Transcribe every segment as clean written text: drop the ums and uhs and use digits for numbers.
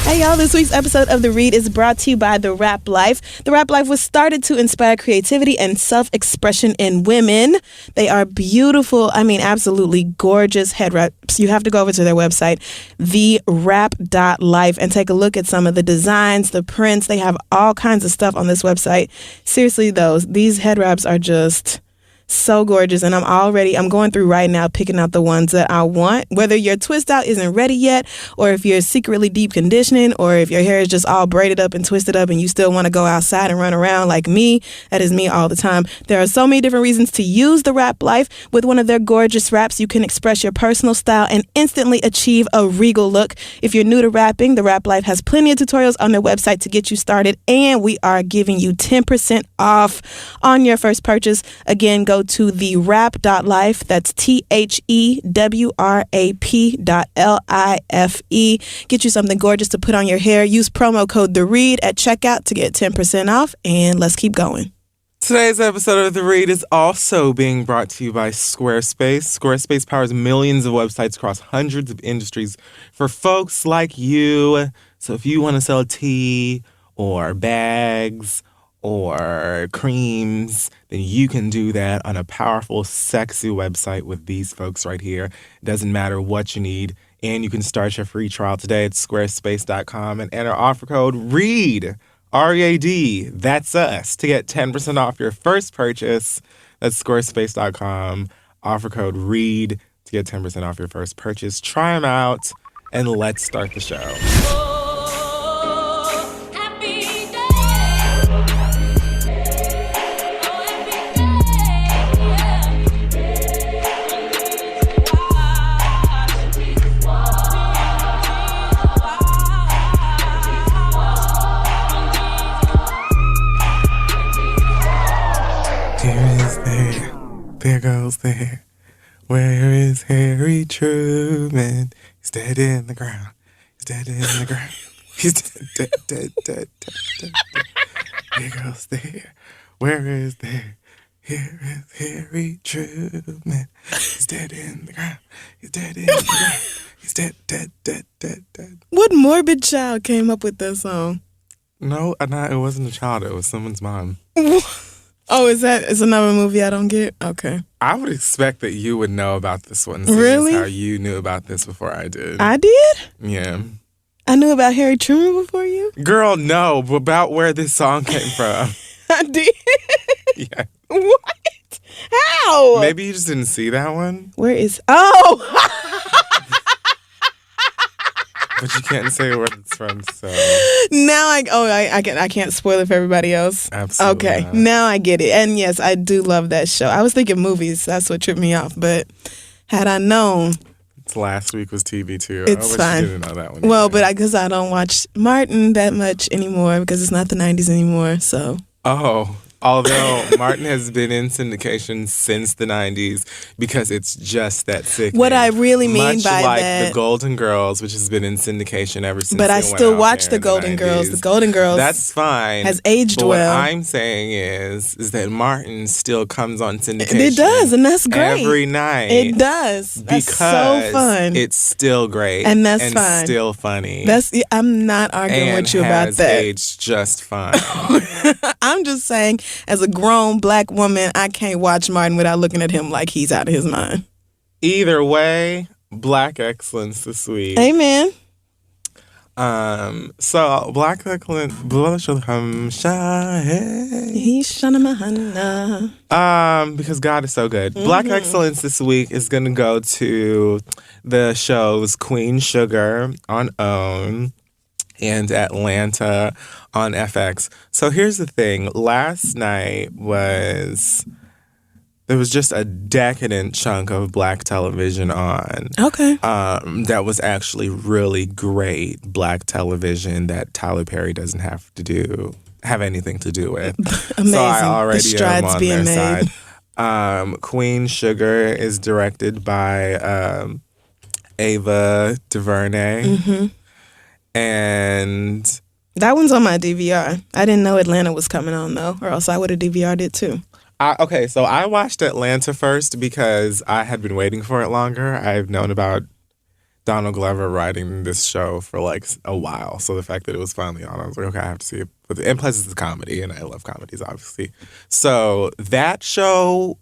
Hey y'all, this week's episode of The Read is brought to you by The Rap Life. The Rap Life was started to inspire creativity and self-expression in women. They are beautiful, absolutely gorgeous head wraps. You have to go over to their website, therap.life, and take a look at some of the designs, the prints. They have all kinds of stuff on this website. Seriously though, these head wraps are just so gorgeous, and I'm going through right now picking out the ones that I want. Whether your twist out isn't ready yet, or if you're secretly deep conditioning, or if your hair is just all braided up and twisted up and you still want to go outside and run around like me, that is me all the time. There are so many different reasons to use the Rap Life. With one of their gorgeous wraps, you can express your personal style and instantly achieve a regal look. If you're new to rapping, the Rap Life has plenty of tutorials on their website to get you started, and we are giving you 10% off on your first purchase. Again, go to therap.life. That's THEWRAP.LIFE. Get you something gorgeous to put on your hair. Use promo code TheRead at checkout to get 10% off, and let's keep going. Today's episode of The Read is also being brought to you by Squarespace. Squarespace powers millions of websites across hundreds of industries for folks like you. So if you want to sell tea or bags or creams, then you can do that on a powerful, sexy website with these folks right here. It doesn't matter what you need, and you can start your free trial today at squarespace.com and enter offer code READ, R-E-A-D, that's us, to get 10% off your first purchase. That's squarespace.com, offer code READ to get 10% off your first purchase. Try them out, and let's start the show. There goes there. Where is Harry Truman? He's dead in the ground. He's dead in the ground. He's dead. There goes there. Where is there? Here is Harry Truman. He's dead in the ground. He's dead in the ground. He's dead. What morbid child came up with that song? No, it wasn't a child. It was someone's mom. Oh, is another movie I don't get? Okay. I would expect that you would know about this one. Really? How you knew about this before I did. I did? Yeah. I knew about Harry Truman before you? Girl, no, but about where this song came from. I did? Yeah. What? How? Maybe you just didn't see that one. Where is... Oh! But you can't say where it's from, so... Now I can't spoil it for everybody else. Absolutely Okay, not. now I get it. And yes, I do love that show. I was thinking movies. That's what tripped me off. But had I known... Last week was TV too. It's fine. You didn't know that one. Well, either. but because I don't watch Martin that much anymore because it's not the 90s anymore, so... Oh, although Martin has been in syndication since the 90s because it's just that sick. What I really mean Much by like that... The Golden Girls, which has been in syndication ever since. But I it went still out watch there The in Golden Girls. 90s. The Golden Girls That's fine. has aged but well. What I'm saying is that Martin still comes on syndication. It does, and that's great. Every night. It does. That's because so fun. It's still great. And that's fine. Still funny. I'm not arguing and with you about has that. aged just fine. I'm just saying, as a grown black woman, I can't watch Martin without looking at him like he's out of his mind. Either way, black excellence this week. Amen. So black excellence. Because God is so good. Black excellence this week is gonna go to the shows Queen Sugar on OWN and Atlanta on FX. So here's the thing. Last night there was just a decadent chunk of black television on. Okay. That was actually really great black television that Tyler Perry doesn't have anything to do with. Amazing. So I already the strides am on being their made. side. Queen Sugar is directed by Ava DuVernay. Mm-hmm. And that one's on my DVR. I didn't know Atlanta was coming on, though, or else I would have DVR'd it, too. So I watched Atlanta first because I had been waiting for it longer. I've known about Donald Glover writing this show for like a while. So the fact that it was finally on, I was like, okay, I have to see it. And plus it's a comedy, and I love comedies, obviously. So that show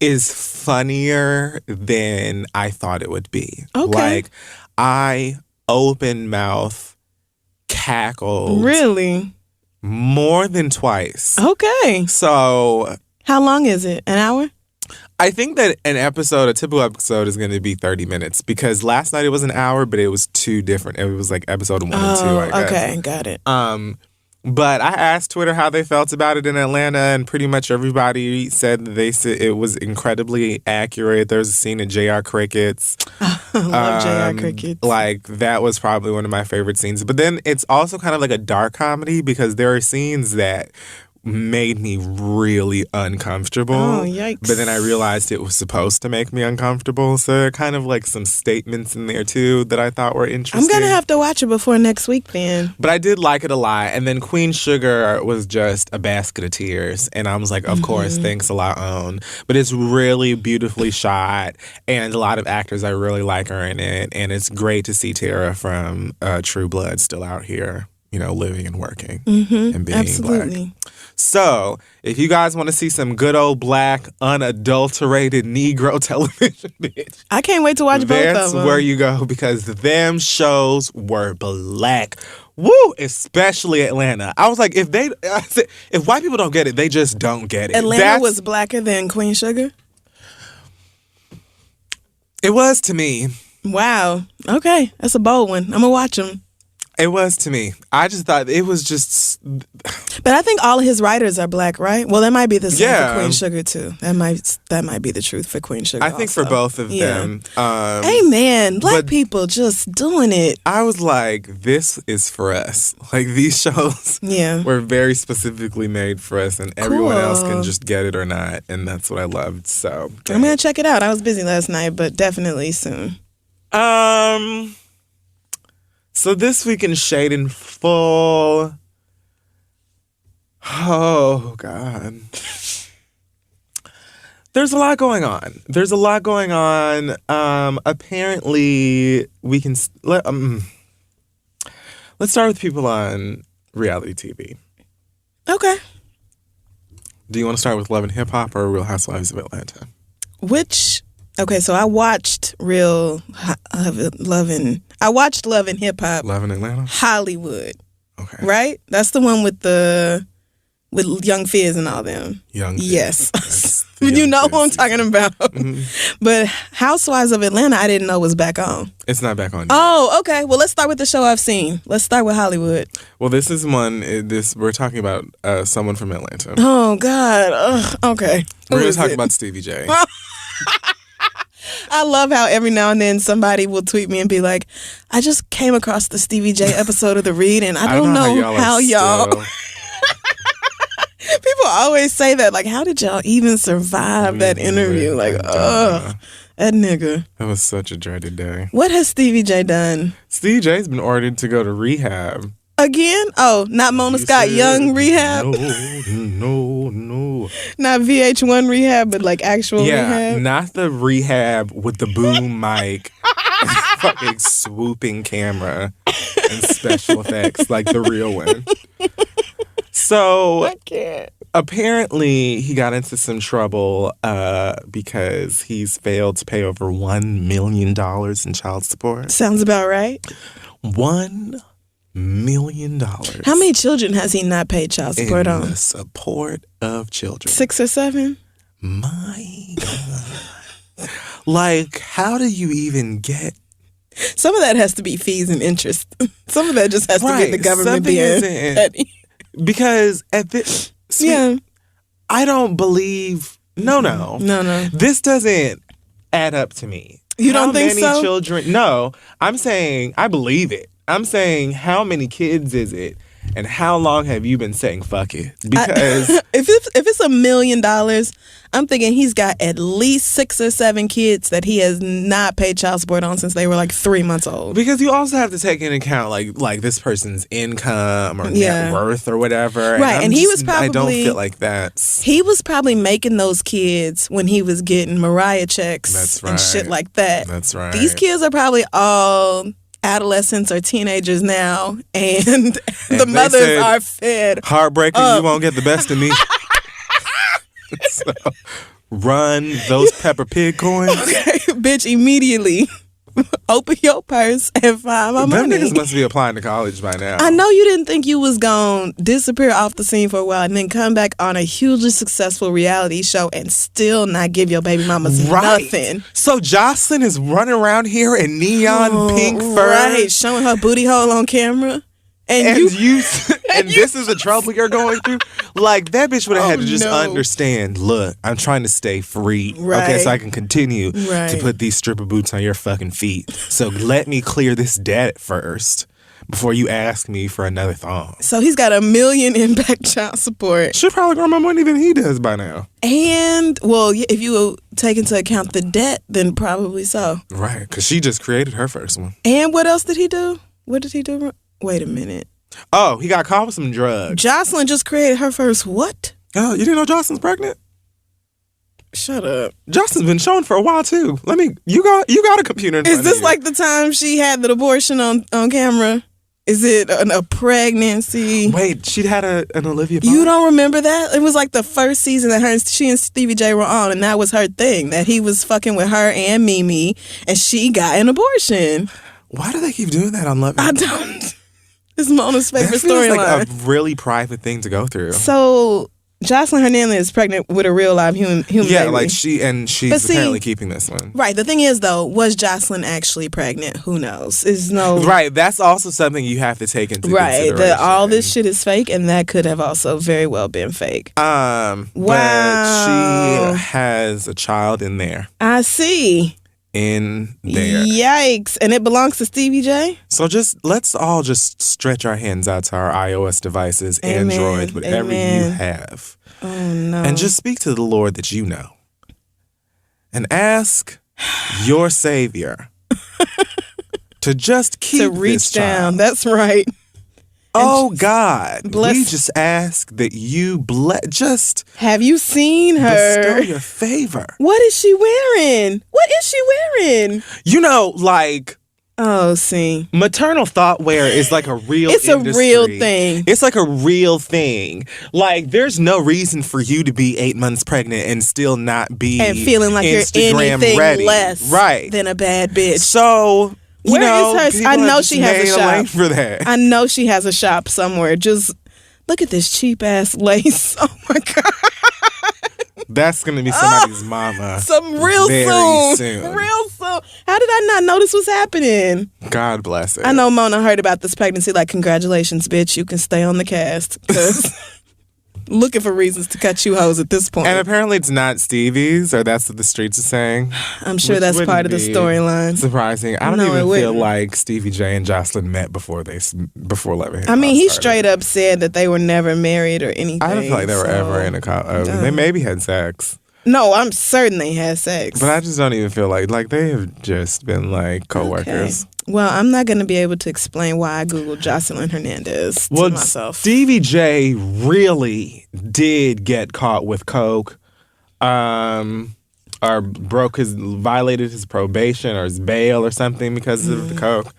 is funnier than I thought it would be. Okay. Like, I open mouth cackled Really? more than twice. Okay. So How long is it? An hour? I think that a typical episode is going to be 30 minutes because last night it was an hour, but it was two different. It was like episode 1 and 2, I guess. Okay, got it. But I asked Twitter how they felt about it in Atlanta, and pretty much everybody said that they said it was incredibly accurate. There's a scene of J.R. Crickets. I love J.R. Crickets. Like, that was probably one of my favorite scenes. But then it's also kind of like a dark comedy because there are scenes that made me really uncomfortable. Oh, yikes. But then I realized it was supposed to make me uncomfortable. So there are kind of like some statements in there too that I thought were interesting. I'm going to have to watch it before next week then. But I did like it a lot. And then Queen Sugar was just a basket of tears. And I was like, of course, thanks a lot, OWN. But it's really beautifully shot. And a lot of actors I really like are in it. And it's great to see Tara from True Blood still out here, you know, living and working and being Absolutely. black. So, if you guys want to see some good old black, unadulterated Negro television, bitch, I can't wait to watch both of that's them. where you go because them shows were black. Woo! Especially Atlanta. I was like, if white people don't get it, they just don't get it. Atlanta was blacker than Queen Sugar? It was to me. Wow. Okay. That's a bold one. I'm going to watch them. It was to me. I just thought it was just. But I think all of his writers are black, right? Well, that might be the same Yeah. for Queen Sugar too. That might be the truth for Queen Sugar. I think for also. both of Yeah. them. Amen. Black but- people just doing it. I was like, this is for us. Like, these shows Yeah. were very specifically made for us, and everyone else can Cool. just get it or not. And that's what I loved. So, I'm gonna check it out. I was busy last night, but definitely soon. So this week in Shade and Full. Oh, God. There's a lot going on. Apparently, we can let's start with people on reality TV. Okay. Do you want to start with Love and Hip Hop or Real Housewives of Atlanta? Okay, so I watched Love and Hip Hop Love in Atlanta? Hollywood, Okay. right? That's the one with Young Fizz and all them. Young Fizz. Yes. That's the You Young know Fizz who I'm season. talking about. But Housewives of Atlanta, I didn't know was back on. It's not back on. Oh, okay. Well, let's start with the show I've seen. Let's start with Hollywood. Well, this is one. We're talking about someone from Atlanta. Oh, God. Ugh, okay. We're Who going is to talk it? about Stevie J. I love how every now and then somebody will tweet me and be like, I just came across the Stevie J episode of The Read and I don't know how y'all. still- People always say that. Like, how did y'all even survive that interview? Like, ugh, that nigga. That was such a dreaded day. What has Stevie J done? Stevie J's been ordered to go to rehab. Again? Oh, not Mona He Scott said, Young rehab? No. Not VH1 rehab, but like actual Yeah, rehab? not the rehab with the boom mic, fucking swooping camera, and special effects like the real one. So I can't. apparently he got into some trouble because he's failed to pay over $1 million in child support. Sounds about right. $1 million. How many children has he not paid child support in on? the support of children? 6 or 7? My God. Like, how do you even get Some of that has to be fees and interest. Some of that just has to Right, be the government something being isn't- petty. because at this Yeah. I don't believe no. No. This doesn't add up to me. You don't think How so? many children? No. I'm saying I believe it. I'm saying how many kids is it? And how long have you been saying fuck it? Because if it's $1 million, I'm thinking he's got at least 6 or 7 kids that he has not paid child support on since they were like 3 months old. Because you also have to take into account like this person's income or net worth or whatever. Right, and he was probably, I don't feel like that. He was probably making those kids when he was getting Mariah checks and shit like that. That's right. These kids are probably all adolescents or teenagers now, and the mothers are fed. Heartbreaking, you won't get the best of me. So, run those Peppa Pig coins. Okay, bitch, immediately. Open your purse and find my money. Them niggas must be applying to college by now. I know you didn't think you was going to disappear off the scene for a while and then come back on a hugely successful reality show and still not give your baby mamas nothing. So Jocelyn is running around here in neon pink fur. Right, showing her booty hole on camera. And this is the trouble you're going through. Like, that bitch would have had to just understand. Look, I'm trying to stay free, okay, so I can continue to put these stripper boots on your fucking feet. So let me clear this debt first before you ask me for another thong. So he's got $1 million in back child support. Should probably grow more money than he does by now. And well, if you take into account the debt, then probably so. Right, because she just created her first one. And what else did he do? What did he do? Wait a minute. Oh, he got caught with some drugs. Jocelyn just created her first what? Oh, you didn't know Jocelyn's pregnant? Shut up. Jocelyn's been shown for a while too. You got a computer in front Is this of you. like the time she had the abortion on camera? Is it a pregnancy? Wait, she'd had an Olivia Pope? You don't remember that? It was like the first season that she and Stevie J were on, and that was her thing, that he was fucking with her and Mimi, and she got an abortion. Why do they keep doing that on Love? I don't. It's Mona's favorite storyline. Like a really private thing to go through. So Jocelyn Hernandez is pregnant with a real live human baby. Yeah, like she's apparently keeping this one. Right. The thing is, though, was Jocelyn actually pregnant? Who knows? Is no. Right. That's also something you have to take into consideration. Right. All this shit is fake, and that could have also very well been fake. Wow. But she has a child in there. I see. In there. Yikes. And it belongs to Stevie J? So let's all just stretch our hands out to our iOS devices, Android, whatever you have. Oh, no. And just speak to the Lord that you know. And ask your Savior to just keep to reach this down. child. That's right. Oh, God, bless. We just ask that you just have you seen her? Bestow your favor. What is she wearing? You know, like... Oh, see. Maternal thought wear is like a real It's industry. a real thing. It's like a real thing. Like, there's no reason for you to be 8 months pregnant and still not be and feeling like Instagram you're anything ready. less than a bad bitch. So... Where is her? I know she has a shop. For that. I know she has a shop somewhere. Just look at this cheap ass lace. Oh my God. That's gonna be somebody's mama. Real soon. Real soon. How did I not know this was happening? God bless it. I know Mona heard about this pregnancy. Like, congratulations, bitch. You can stay on the cast. Because looking for reasons to cut you hoes at this point. And apparently it's not Stevie's, or that's what the streets are saying. I'm sure that's part of the storyline. Surprising. I don't even feel like Stevie J and Jocelyn met before Love and Hip Hop he started. Straight up said that they were never married or anything. I don't feel like they were ever in a they maybe had sex. No, I'm certain they had sex. But I just don't even feel like they have just been like co-workers. Okay. Well, I'm not going to be able to explain why I Googled Jocelyn Hernandez to myself. Stevie J really did get caught with coke, or violated his probation or his bail or something because of the coke.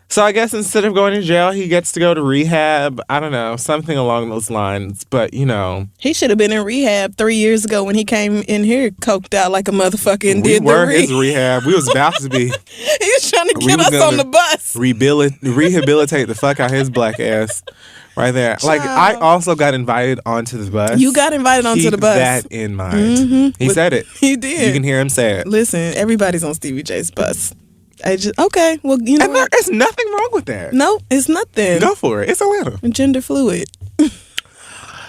So I guess instead of going to jail, he gets to go to rehab. I don't know, something along those lines. But, he should have been in rehab 3 years ago when he came in here coked out like a motherfucker and did his rehab. We was about to be. He was trying to get us on the bus. Rehabilitate the fuck out his black ass. Right there. Like, I also got invited onto the bus. You got invited onto the bus. Keep that in mind. Mm-hmm. He said it. He did. You can hear him say it. Listen, everybody's on Stevie J's bus. Okay, well, you know and there's nothing wrong with that. No, it's nothing. Go for it. It's Atlanta. Gender fluid.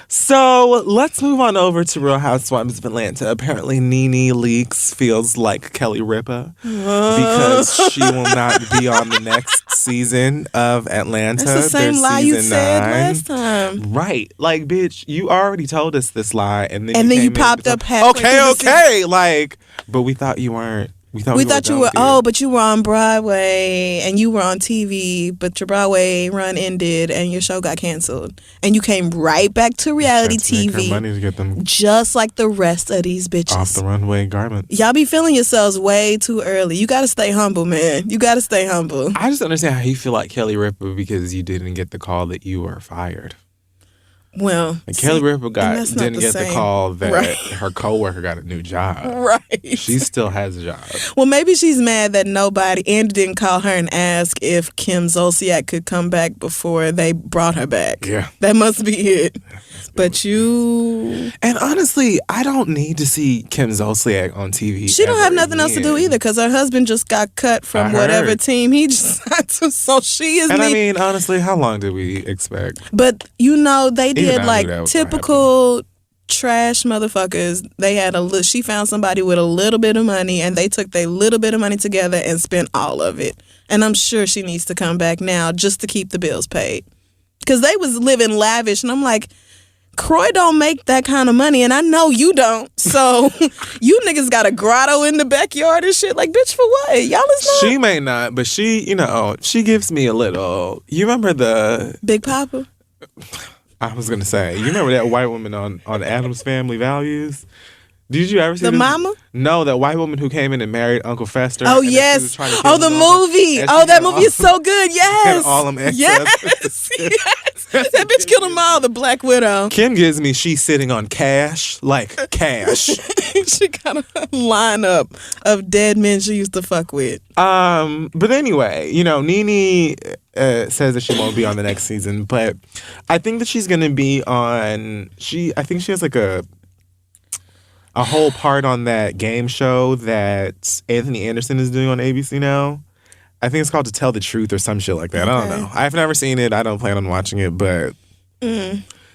So let's move on over to Real Housewives of Atlanta. Apparently, Nene Leakes feels like Kelly Ripa because she will not be on the next season of Atlanta. That's the same There's lie you season said 9. last time. Right. Like, bitch, you already told us this lie. And then And then you came in popped with up halfway through the Okay. Like, but we thought you weren't. We thought you were, but you were on Broadway and you were on TV, but your Broadway run ended and your show got canceled. And you came right back to reality TV. Money to get them just like the rest of these bitches. off the runway garments. Y'all be feeling yourselves way too early. You got to stay humble, man. You got to stay humble. I just understand how you feel like Kelly Ripa because you didn't get the call that you were fired. Well, Kelly Ripa didn't get the call that her coworker got a new job. Right. She still has a job. Well, maybe she's mad that Andy didn't call her and ask if Kim Zolciak could come back before they brought her back. Yeah. That must be it. But you... And honestly, I don't need to see Kim Zolciak on TV. She don't have nothing else to do either because her husband just got cut from whatever team he just got to. So she is... And I mean, honestly, how long did we expect? But, they did like typical trash motherfuckers. They had she found somebody with a little bit of money and they took their little bit of money together and spent all of it. And I'm sure she needs to come back now just to keep the bills paid. Because they was living lavish and I'm like... Croy don't make that kind of money, and I know you don't. So you niggas got a grotto in the backyard and shit. Like, bitch, for what? Y'all is not. She may not, but she gives me a little. You remember the Big Papa? I was gonna say, you remember that white woman on Addams Family Values? Did you ever see the mama? No, that white woman who came in and married Uncle Fester. Oh yes. Oh, the movie. Oh, that movie is so good. Yes. All them excess. Yes. Yes. That bitch killed them all. The Black Widow. Kim gives me she's sitting on cash, like cash. She got a lineup of dead men she used to fuck with. But anyway, Nene says that she won't be on the next season, but I think that she's gonna be on. I think she has like a whole part on that game show that Anthony Anderson is doing on ABC now. I think it's called To Tell the Truth or some shit like that. I don't know. I've never seen it. I don't plan on watching it, but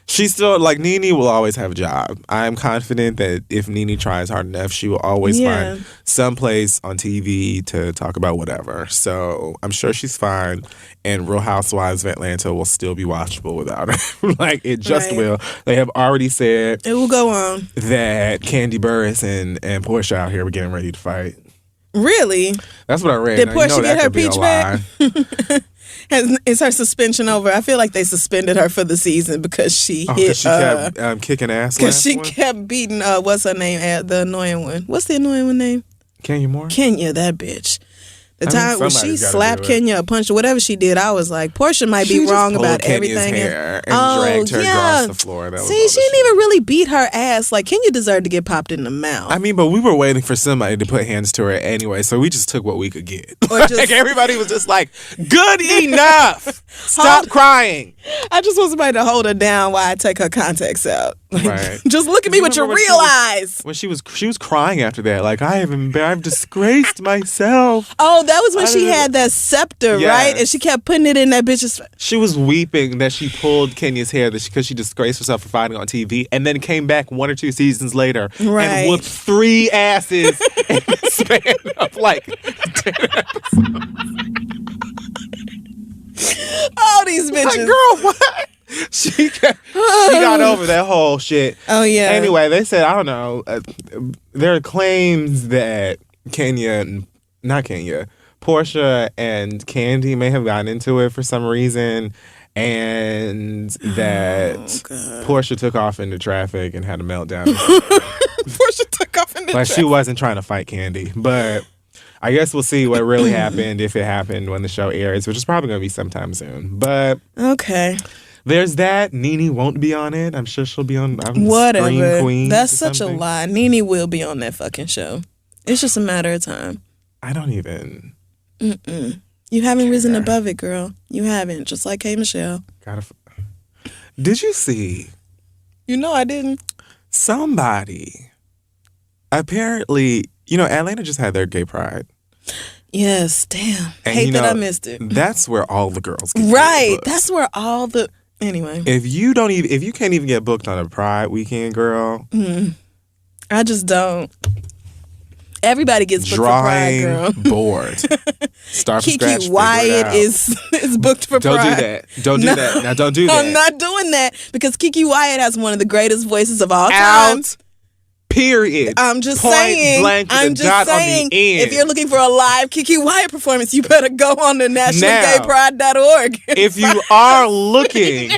she's still, like, Nene will always have a job. I'm confident that if Nene tries hard enough, she will always find some place on TV to talk about whatever. So I'm sure she's fine. And Real Housewives of Atlanta will still be watchable without her. Like, it just will. They have already said it will go on that Kandi Burruss and Portia out here were getting ready to fight. Really? That's what I read. Did Portia get her peach back? Is her suspension over? I feel like they suspended her for the season because she hit. She kept kicking ass. Because she kept beating. What's her name? The annoying one. What's the annoying one name? Kenya Moore. Kenya, that bitch. The time when she slapped Kenya or punched or whatever she did, I was like, Portia might be wrong about Kenya's everything. Hair and dragged her across the floor. That See, she didn't even really beat her ass. Like, Kenya deserved to get popped in the mouth. I mean, but we were waiting for somebody to put hands to her anyway, so we just took what we could get. Like, everybody was just like, good enough. Stop crying. I just want somebody to hold her down while I take her contacts out. Like, right. Just look at me with your real eyes. When she was crying after that, like, I've disgraced myself. Oh, that was when she had that scepter, right? And she kept putting it in that bitch's face. She was weeping that she pulled Kenya's hair because she disgraced herself for fighting on TV, and then came back 1 or 2 seasons later and whooped 3 asses in the span of like 10 episodes. All these bitches. Like, girl, what? She got over that whole shit. Oh, yeah. Anyway, they said, I don't know, there are claims that Portia and Kandi may have gotten into it for some reason, and that Portia took off into traffic and had a meltdown. Portia took off into traffic. She wasn't trying to fight Kandi, but I guess we'll see what really happened, if it happened when the show airs, which is probably going to be sometime soon. But okay. There's that. Nene won't be on it. I'm sure she'll be on whatever. Scream Queens. That's such a lie. Nene will be on that fucking show. It's just a matter of time. I don't even. You haven't risen above it, girl. You haven't. Just like K. Michelle. Did you see? You know I didn't. Somebody. Apparently, Atlanta just had their gay pride. Yes, damn. And hate that I missed it. That's where all the girls get right. That's where all the anyway. If you can't even get booked on a Pride weekend, girl. I just don't. Everybody gets booked for Pride, Drawing girl. board. Start from scratch. Kiki figure it Wyatt out. is booked for Don't Pride. do that. Don't do that. Now don't do that. I'm not doing that because Kiki Wyatt has one of the greatest voices of all time. Out. Period. I'm just Point saying. blank with I'm a just dot on the saying. end. If you're looking for a live Kiki Wyatt performance, you better go on to nationalgaypride.org. If you are looking,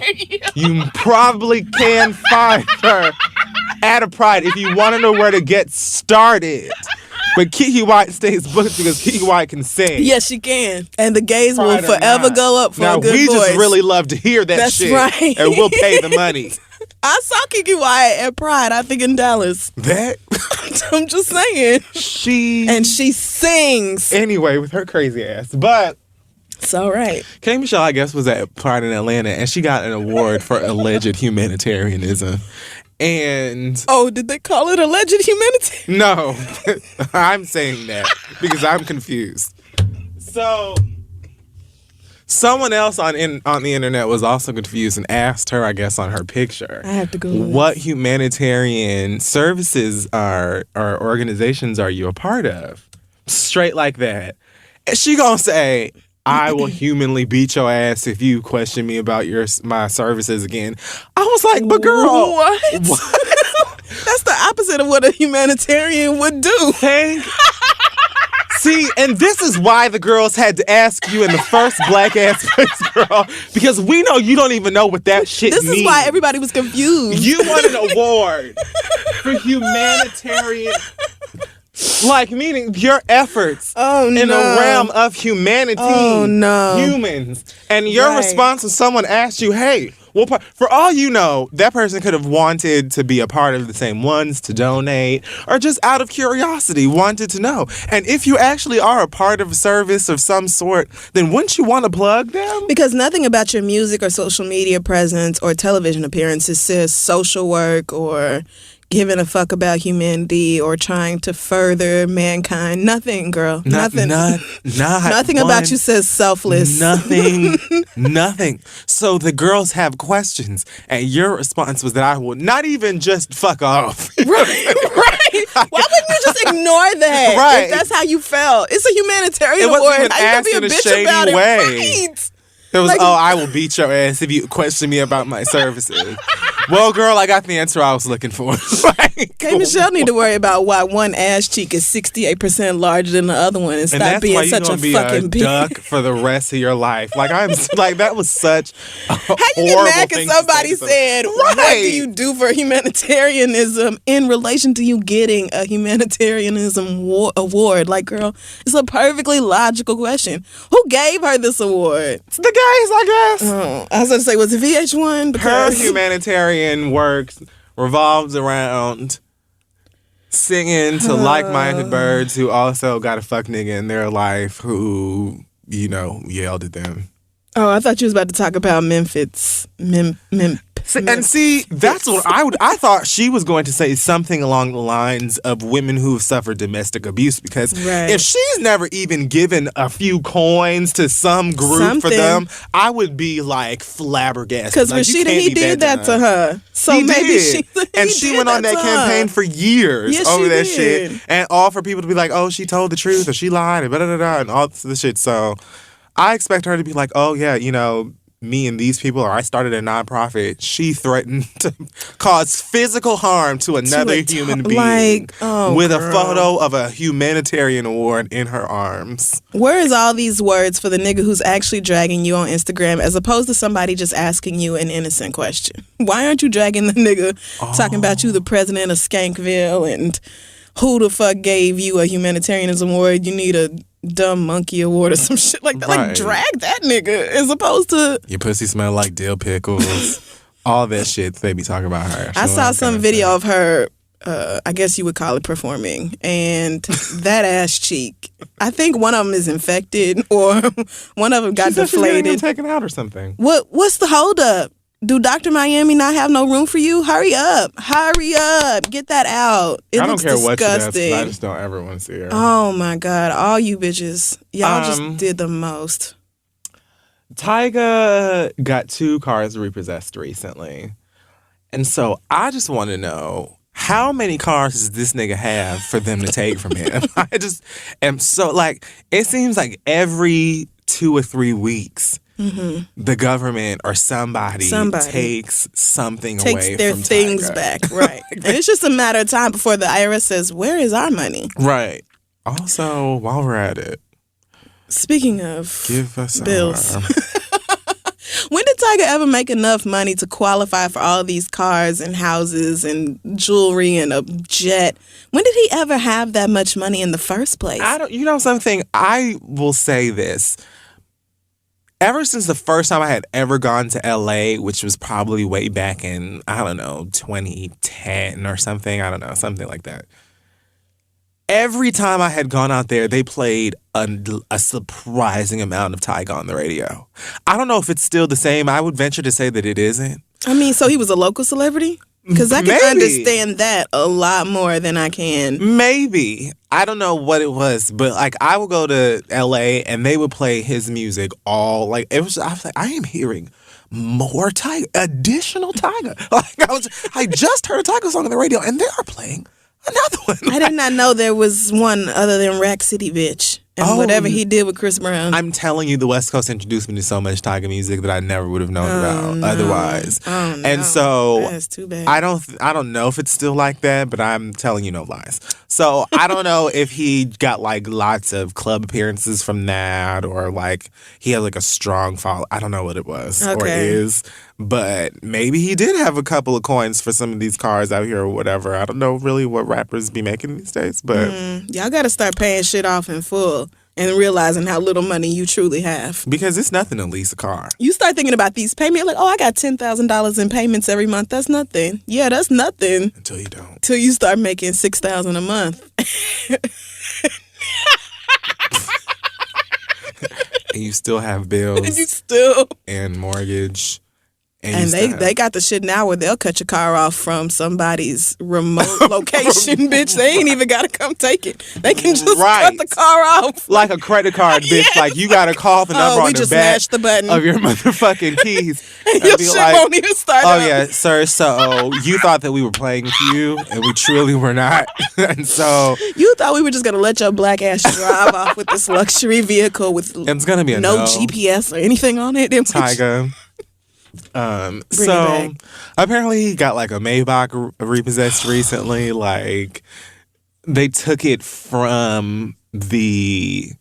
you probably can find her at a Pride if you want to know where to get started. But Kiki Wyatt stays booked because Kiki Wyatt can sing. Yes, she can. And the gays will Pride or forever not. go up for now, a good we voice. just really love to hear that That's shit. right. And we'll pay the money. I saw Kiki Wyatt at Pride, I think in Dallas. That I'm just saying. she And she sings. anyway with her crazy ass. But It's all right. K. Michelle, I guess, was at Pride in Atlanta, and she got an award for alleged humanitarianism. And Oh, did they call it alleged humanity? no, I'm saying that because I'm confused. So someone else on the internet was also confused and asked her, I guess, on her picture, I have to go. what humanitarian services or organizations are you a part of? Straight like that. And she gonna say, I will humanly beat your ass if you question me about my services again. I was like, but girl, What? That's the opposite of what a humanitarian would do. See, and this is why the girls had to ask you in the first black ass place, girl, because we know you don't even know what that shit This means. is why everybody was confused. You won an award for humanitarian, like meaning your efforts in the realm of humanity, humans, and your Right. response when someone asked you, "Hey, well, for all you know, that person could have wanted to be a part of the same ones, to donate, or just out of curiosity wanted to know. And if you actually are a part of a service of some sort, then wouldn't you want to plug them? Because nothing about your music or social media presence or television appearances says social work or giving a fuck about humanity or trying to further mankind. Nothing, girl. Nothing. Nothing about one- you says selfless. Nothing. So the girls have questions, and your response was that I will not even just fuck off. Right. Why wouldn't you just ignore that? Right. If that's how you felt. It's a humanitarian It wasn't award. even How you asked gonna in be a a bitch shady about it? way. Right. It was, Like- I will beat your ass if you question me about my services. Well, girl, I got the answer I was looking for. Like, K. Michelle need to worry about why one ass cheek is 68% larger than the other one and and stop that's why being you're such gonna a be fucking a bitch. duck for the rest of your life. Like like that was such a How you get mad because somebody said, what do you do for humanitarianism in relation to you getting a humanitarianism award? Like, girl, it's a perfectly logical question. Who gave her this award? The guys, I guess. Oh, I was going to say, was it VH1? Her Because humanitarian work revolves around singing to like-minded birds who also got a fuck nigga in their life who, yelled at them. Oh, I thought you was about to talk about Memphis. See, that's what I thought she was going to say something along the lines of women who've suffered domestic abuse, because Right. if she's never even given a few coins to some group for Something. them, I would be like flabbergasted. Because Like, you Rashida, can't he be did that to her. So He maybe did. he she did went on that to campaign her. for years Yes, over she that did. shit, and all for people to be like, "Oh, she told the truth," or "She lied," and blah, blah, blah, blah, and all this shit. So, I expect her to be like, "Oh yeah, me and these people, or I started a nonprofit." She threatened to cause physical harm to another human being, like, oh, with a girl. photo of a humanitarian award in her arms. Where is all these words for the nigga who's actually dragging you on Instagram as opposed to somebody just asking you an innocent question? Why aren't you dragging the nigga talking about you the president of Skankville and who the fuck gave you a humanitarianism award? You need a dumb monkey award or some shit like that. Right. Like, drag that nigga as opposed to... Your pussy smell like dill pickles. All that shit they be talking about her. I She saw wasn't some gonna video say. of her, I guess you would call it performing, and that ass cheek. I think one of them is infected or one of them got She said she's getting them deflated. taken out or something. What's the holdup? Do Dr. Miami not have no room for you? Hurry up. Hurry up. Get that out. It I don't looks care what she does, 'cause disgusting. I just don't ever want to see her. Oh my God. All you bitches. Y'all just did the most. Tyga got 2 cars repossessed recently. And so I just want to know, how many cars does this nigga have for them to take from him? I just am so like, it seems like every 2 or 3 weeks, the government or somebody takes something away takes their from things Tyga. back, right? And it's just a matter of time before the IRS says, "Where is our money?" Right. Also, while we're at it, Speaking of give us bills, our... when did Tyga ever make enough money to qualify for all these cars and houses and jewelry and a jet? When did he ever have that much money in the first place? You know something? I will say this. Ever since the first time I had ever gone to LA, which was probably way back in, I don't know, 2010 or something. I don't know, something like that. Every time I had gone out there, they played a surprising amount of Tyga on the radio. I don't know if it's still the same. I would venture to say that it isn't. I mean, so he was a local celebrity? Because I can Maybe. understand that a lot more than I can. Maybe. I don't know what it was, but like I would go to LA and they would play his music all like it was. I was like, I am hearing more Tyga, additional Tyga. Like I just heard a Tyga song on the radio and they are playing another one. I did not know there was one other than Rack City Bitch and whatever he did with Chris Brown. I'm telling you, the West Coast introduced me to so much Tyga music that I never would have known about otherwise. Oh, no. And so That's too bad. I don't know if it's still like that, but I'm telling you no lies. So I don't know if he got like lots of club appearances from that or like he had like a strong follow. I don't know what it was or is, but maybe he did have a couple of coins for some of these cars out here or whatever. I don't know really what rappers be making these days, but y'all got to start paying shit off in full and realizing how little money you truly have. because it's nothing to lease a car. You start thinking about these payments, like, oh, I got $10,000 in payments every month. That's nothing. Yeah, that's nothing. Until you don't. Till you start making $6,000 a month. And you still have bills And you still... and mortgage. And they got the shit now where they'll cut your car off from somebody's remote location, bitch. They ain't even got to come take it. They can just cut the car off. Like a credit card, bitch. Yes. Like you got to call the number we on the just back mashed the button. of your motherfucking keys. And your shit won't even start oh up. yeah, sir. So you thought that we were playing with you, and we truly were not. And so You thought we were just going to let your black ass drive off with this luxury vehicle with it's gonna be a no no. GPS or anything on it. Tyga. it So back. apparently he got like a Maybach repossessed recently. Like they took it from the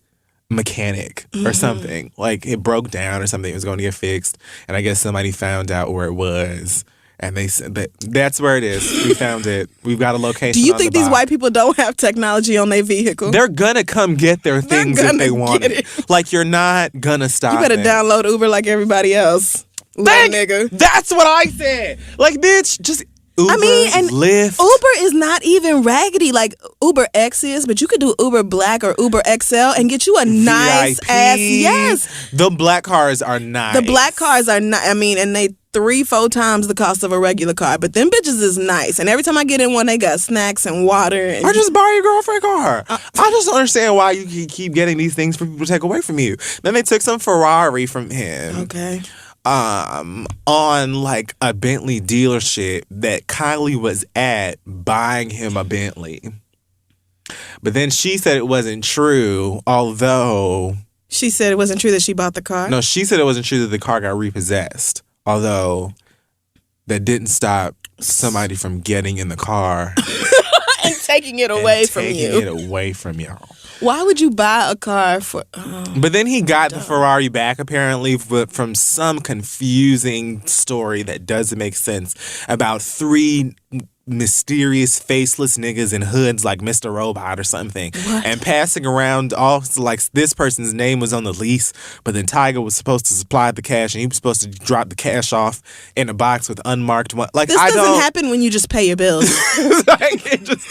mechanic or something. Like it broke down or something. It was going to get fixed, and I guess somebody found out where it was, and they said that's where it is. We found it. We've got a location. Do you on think the these box. white people don't have technology on their vehicle? They're gonna come get their things if gonna they want get it. Like you're not gonna stop. You better it. download Uber like everybody else. Little nigga. That's what I said. Like, bitch, just Uber, and Lyft. Uber is not even raggedy like Uber X is, but you could do Uber Black or Uber XL and get you a nice VIP. ass. Yes, The black cars are nice. the black cars are not. I mean, and they 3-4 times the cost of a regular car, but them bitches is nice. And every time I get in one, they got snacks and water. And Or just borrow your girlfriend car. I just don't understand why you keep getting these things for people to take away from you. Then they took some Ferrari from him. okay. On like a Bentley dealership that Kylie was at buying him a Bentley. But then she said it wasn't true, although... She said it wasn't true that she bought the car. No, she said it wasn't true that the car got repossessed, although that didn't stop somebody from getting in the car and taking it away from you. taking it away from y'all. Why would you buy a car for... But then he got the Ferrari back, apparently, from some confusing story that doesn't make sense about 3 mysterious faceless niggas in hoods like Mr. Robot or something. What? And passing around all like this person's name was on the lease, but then Tyga was supposed to supply the cash and he was supposed to drop the cash off in a box with unmarked money. Like This doesn't happen when you just pay your bills. like, it just,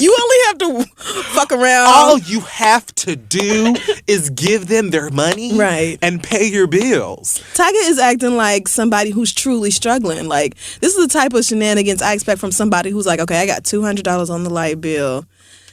You only have to fuck around. all you have to do is give them their money Right. and pay your bills. Tyga is acting like somebody who's truly struggling. Like, this is the type of shenanigans I expect from somebody who's like, okay, I got $200 on the light bill,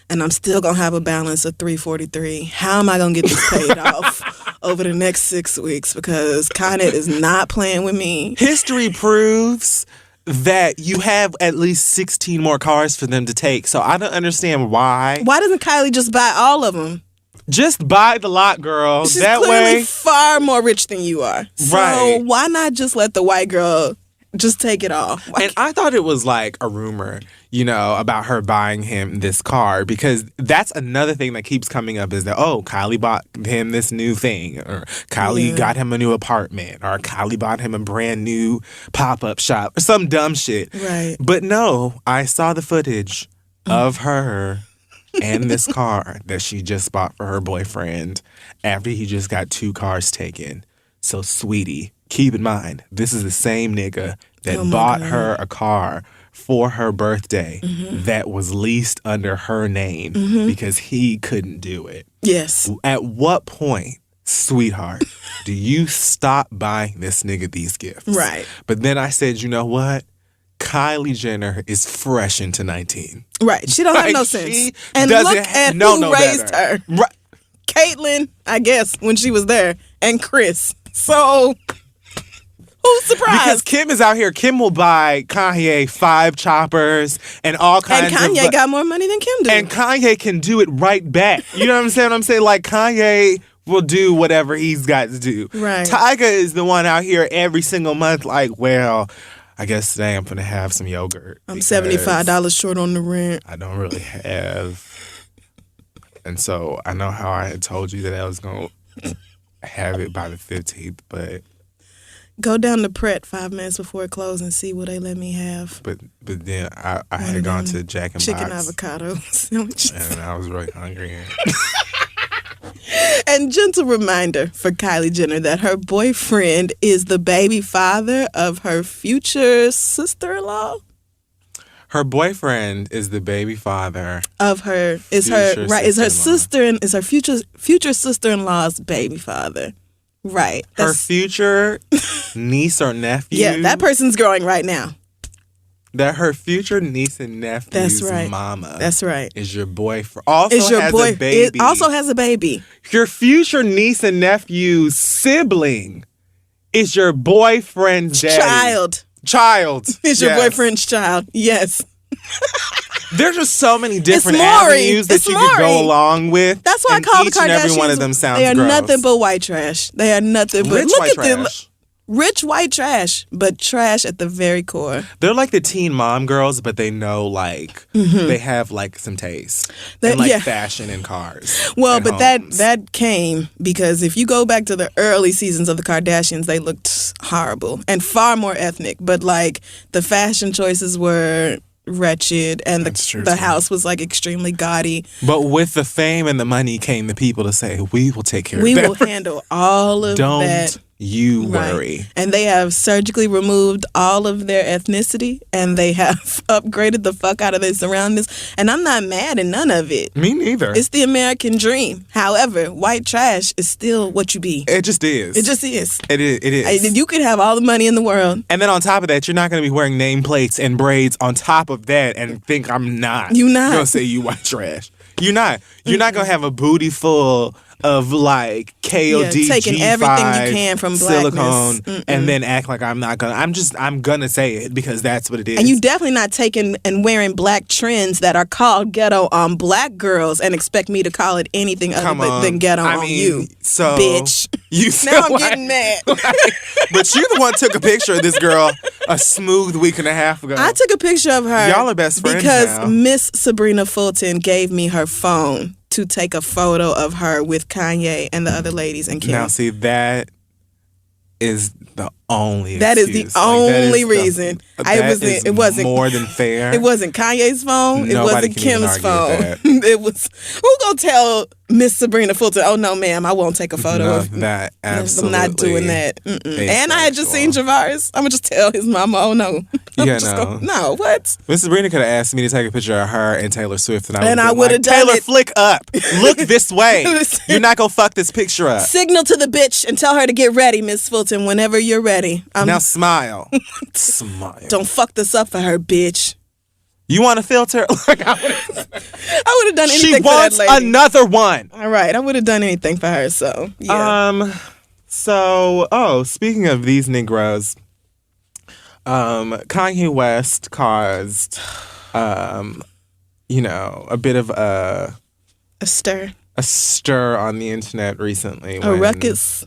and I'm still going to have a balance of $343. How am I going to get this paid off over the next 6 weeks? Because Con Ed is not playing with me. History proves that you have at least 16 more cars for them to take. So I don't understand why. Why doesn't Kylie just buy all of them? Just buy the lot, girl. She's that clearly way, far more rich than you are. So Right. why not just let the white girl just take it all? And I thought it was like a rumor, about her buying him this car, because that's another thing that keeps coming up is that, oh, Kylie bought him this new thing, or Kylie got him a new apartment, or Kylie bought him a brand new pop-up shop, or some dumb shit. Right. But no, I saw the footage of her and this car that she just bought for her boyfriend after he just got 2 cars taken. So, sweetie, keep in mind, this is the same nigga that bought her a car for her birthday that was leased under her name because he couldn't do it. Yes. At what point, sweetheart, do you stop buying this nigga these gifts? Right. But then I said, you know what? Kylie Jenner is fresh into 19. Right. She don't have Like, no she sense. And doesn't look at know who no raised better. her. Right. Caitlyn, I guess, when she was there, and Chris. So, who's surprised? Because Kim is out here. Kim will buy Kanye 5 choppers and all kinds and of... Kanye got more money than Kim did. And Kanye can do it right back. You know what I'm saying? I'm saying, like, Kanye will do whatever he's got to do. Right. Tyga is the one out here every single month, like, well, I guess today I'm going to have some yogurt. I'm because $75 short on the rent. I don't really have. And so I know how I had told you that I was going to have it by the 15th, but Go down to Pret 5 minutes before it closes and see what they let me have. but then I had gone to Jack and Chicken Box, avocado sandwiches. and I was really hungry. And gentle reminder for Kylie Jenner that her boyfriend is the baby father of her future sister-in-law. Her boyfriend is the baby father. Of her is Future her right is her sister-in-law. sister is her future sister-in-law's baby father. Right. Her future niece or nephew. Yeah, that person's growing right now. That her future niece and nephew's That's right. mama. That's right. Is your boyfriend. Also Is your has boy a baby. It also has a baby. Your future niece and nephew's sibling is your boyfriend's daddy. Child. Is your boyfriend's child. Yes. There's just so many different Maury. avenues that It's you could go Maury. along with. That's why and I call the each and every Kardashians. one of them sounds They are gross. nothing but white trash. They are nothing but Rich look white at them. trash. Rich white trash, but trash at the very core. They're like the teen mom girls, but they know they have like some taste That- and like yeah. fashion and cars. Well, and but homes. that came because if you go back to the early seasons of the Kardashians, they looked horrible and far more ethnic. But like the fashion choices were wretched, and That's true, the too. house was like extremely gaudy. But with the fame and the money came the people to say, we will take care We of will that. handle all of Don't that. you Right. worry. And they have surgically removed all of their ethnicity, and they have upgraded the fuck out of their surroundings. And I'm not mad at none of it. Me neither. It's the American dream. However, white trash is still what you be. It just is. It just is. It is. You could have all the money in the world. And then on top of that, you're not going to be wearing nameplates and braids on top of that and think I'm not. You not. Going to say you white trash. You're not. You're not going to have a booty full of like KOD Yeah, taking G5 everything you can from silicone blackness. and then act like I'm not going to. I'm going to say it because that's what it is. And you definitely not taking and wearing black trends that are called ghetto on black girls and expect me to call it anything other than ghetto on you. So bitch. You Now I'm like- getting mad. But you the one took a picture of this girl a smooth week and a half ago. I took a picture of her. Y'all are best friends because now. Miss Sabrina Fulton gave me her phone to take a photo of her with Kanye and the other ladies and Kim. Now, see, that is the only That is the excuse. Like, that is only the- reason. that It wasn't more than fair. It wasn't Kanye's phone. It Nobody wasn't can even Kim's argue phone. with It was who gonna tell Miss Sabrina Fulton? Oh no, ma'am, I won't take a photo No, of that absolutely. I'm not doing that. And I had just seen Javaris. I'm gonna just tell his mama. Oh no, Yeah, no, no. What? Miss Sabrina could have asked me to take a picture of her and Taylor Swift, and I I would would've have done Taylor, it. flick up. Look this way. You're not gonna fuck this picture up. Signal to the bitch and tell her to get ready, Miss Fulton. Whenever you're ready. Now smile. Smile. Don't fuck this up for her, bitch. You want a filter? Like, I would have done anything she for that wants lady. another one. All right, I would have done anything for her. So yeah. So, speaking of these Negroes, Kanye West caused, a bit of A stir. a stir on the internet recently. A ruckus.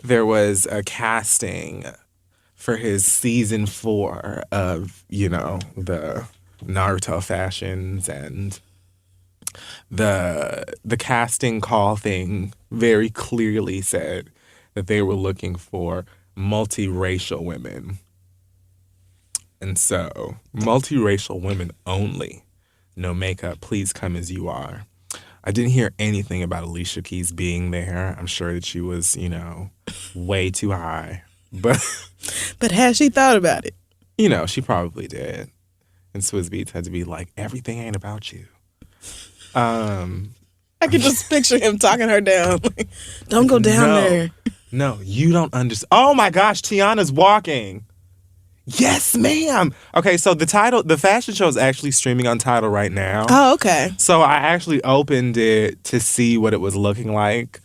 There was a casting for his season 4 of, the Naruto fashions, and the casting call thing very clearly said that they were looking for multiracial women. And so, multiracial women only. No makeup, please come as you are. I didn't hear anything about Alicia Keys being there. I'm sure that she was, way too high. But has she thought about it? She probably did. And Swizz Beatz had to be like, everything ain't about you. I could just picture him talking her down. Like, don't go down there. No, you don't understand. Oh my gosh, Tiana's walking. Yes, ma'am. Okay, so the fashion show is actually streaming on Tidal right now. Oh, okay. So I actually opened it to see what it was looking like.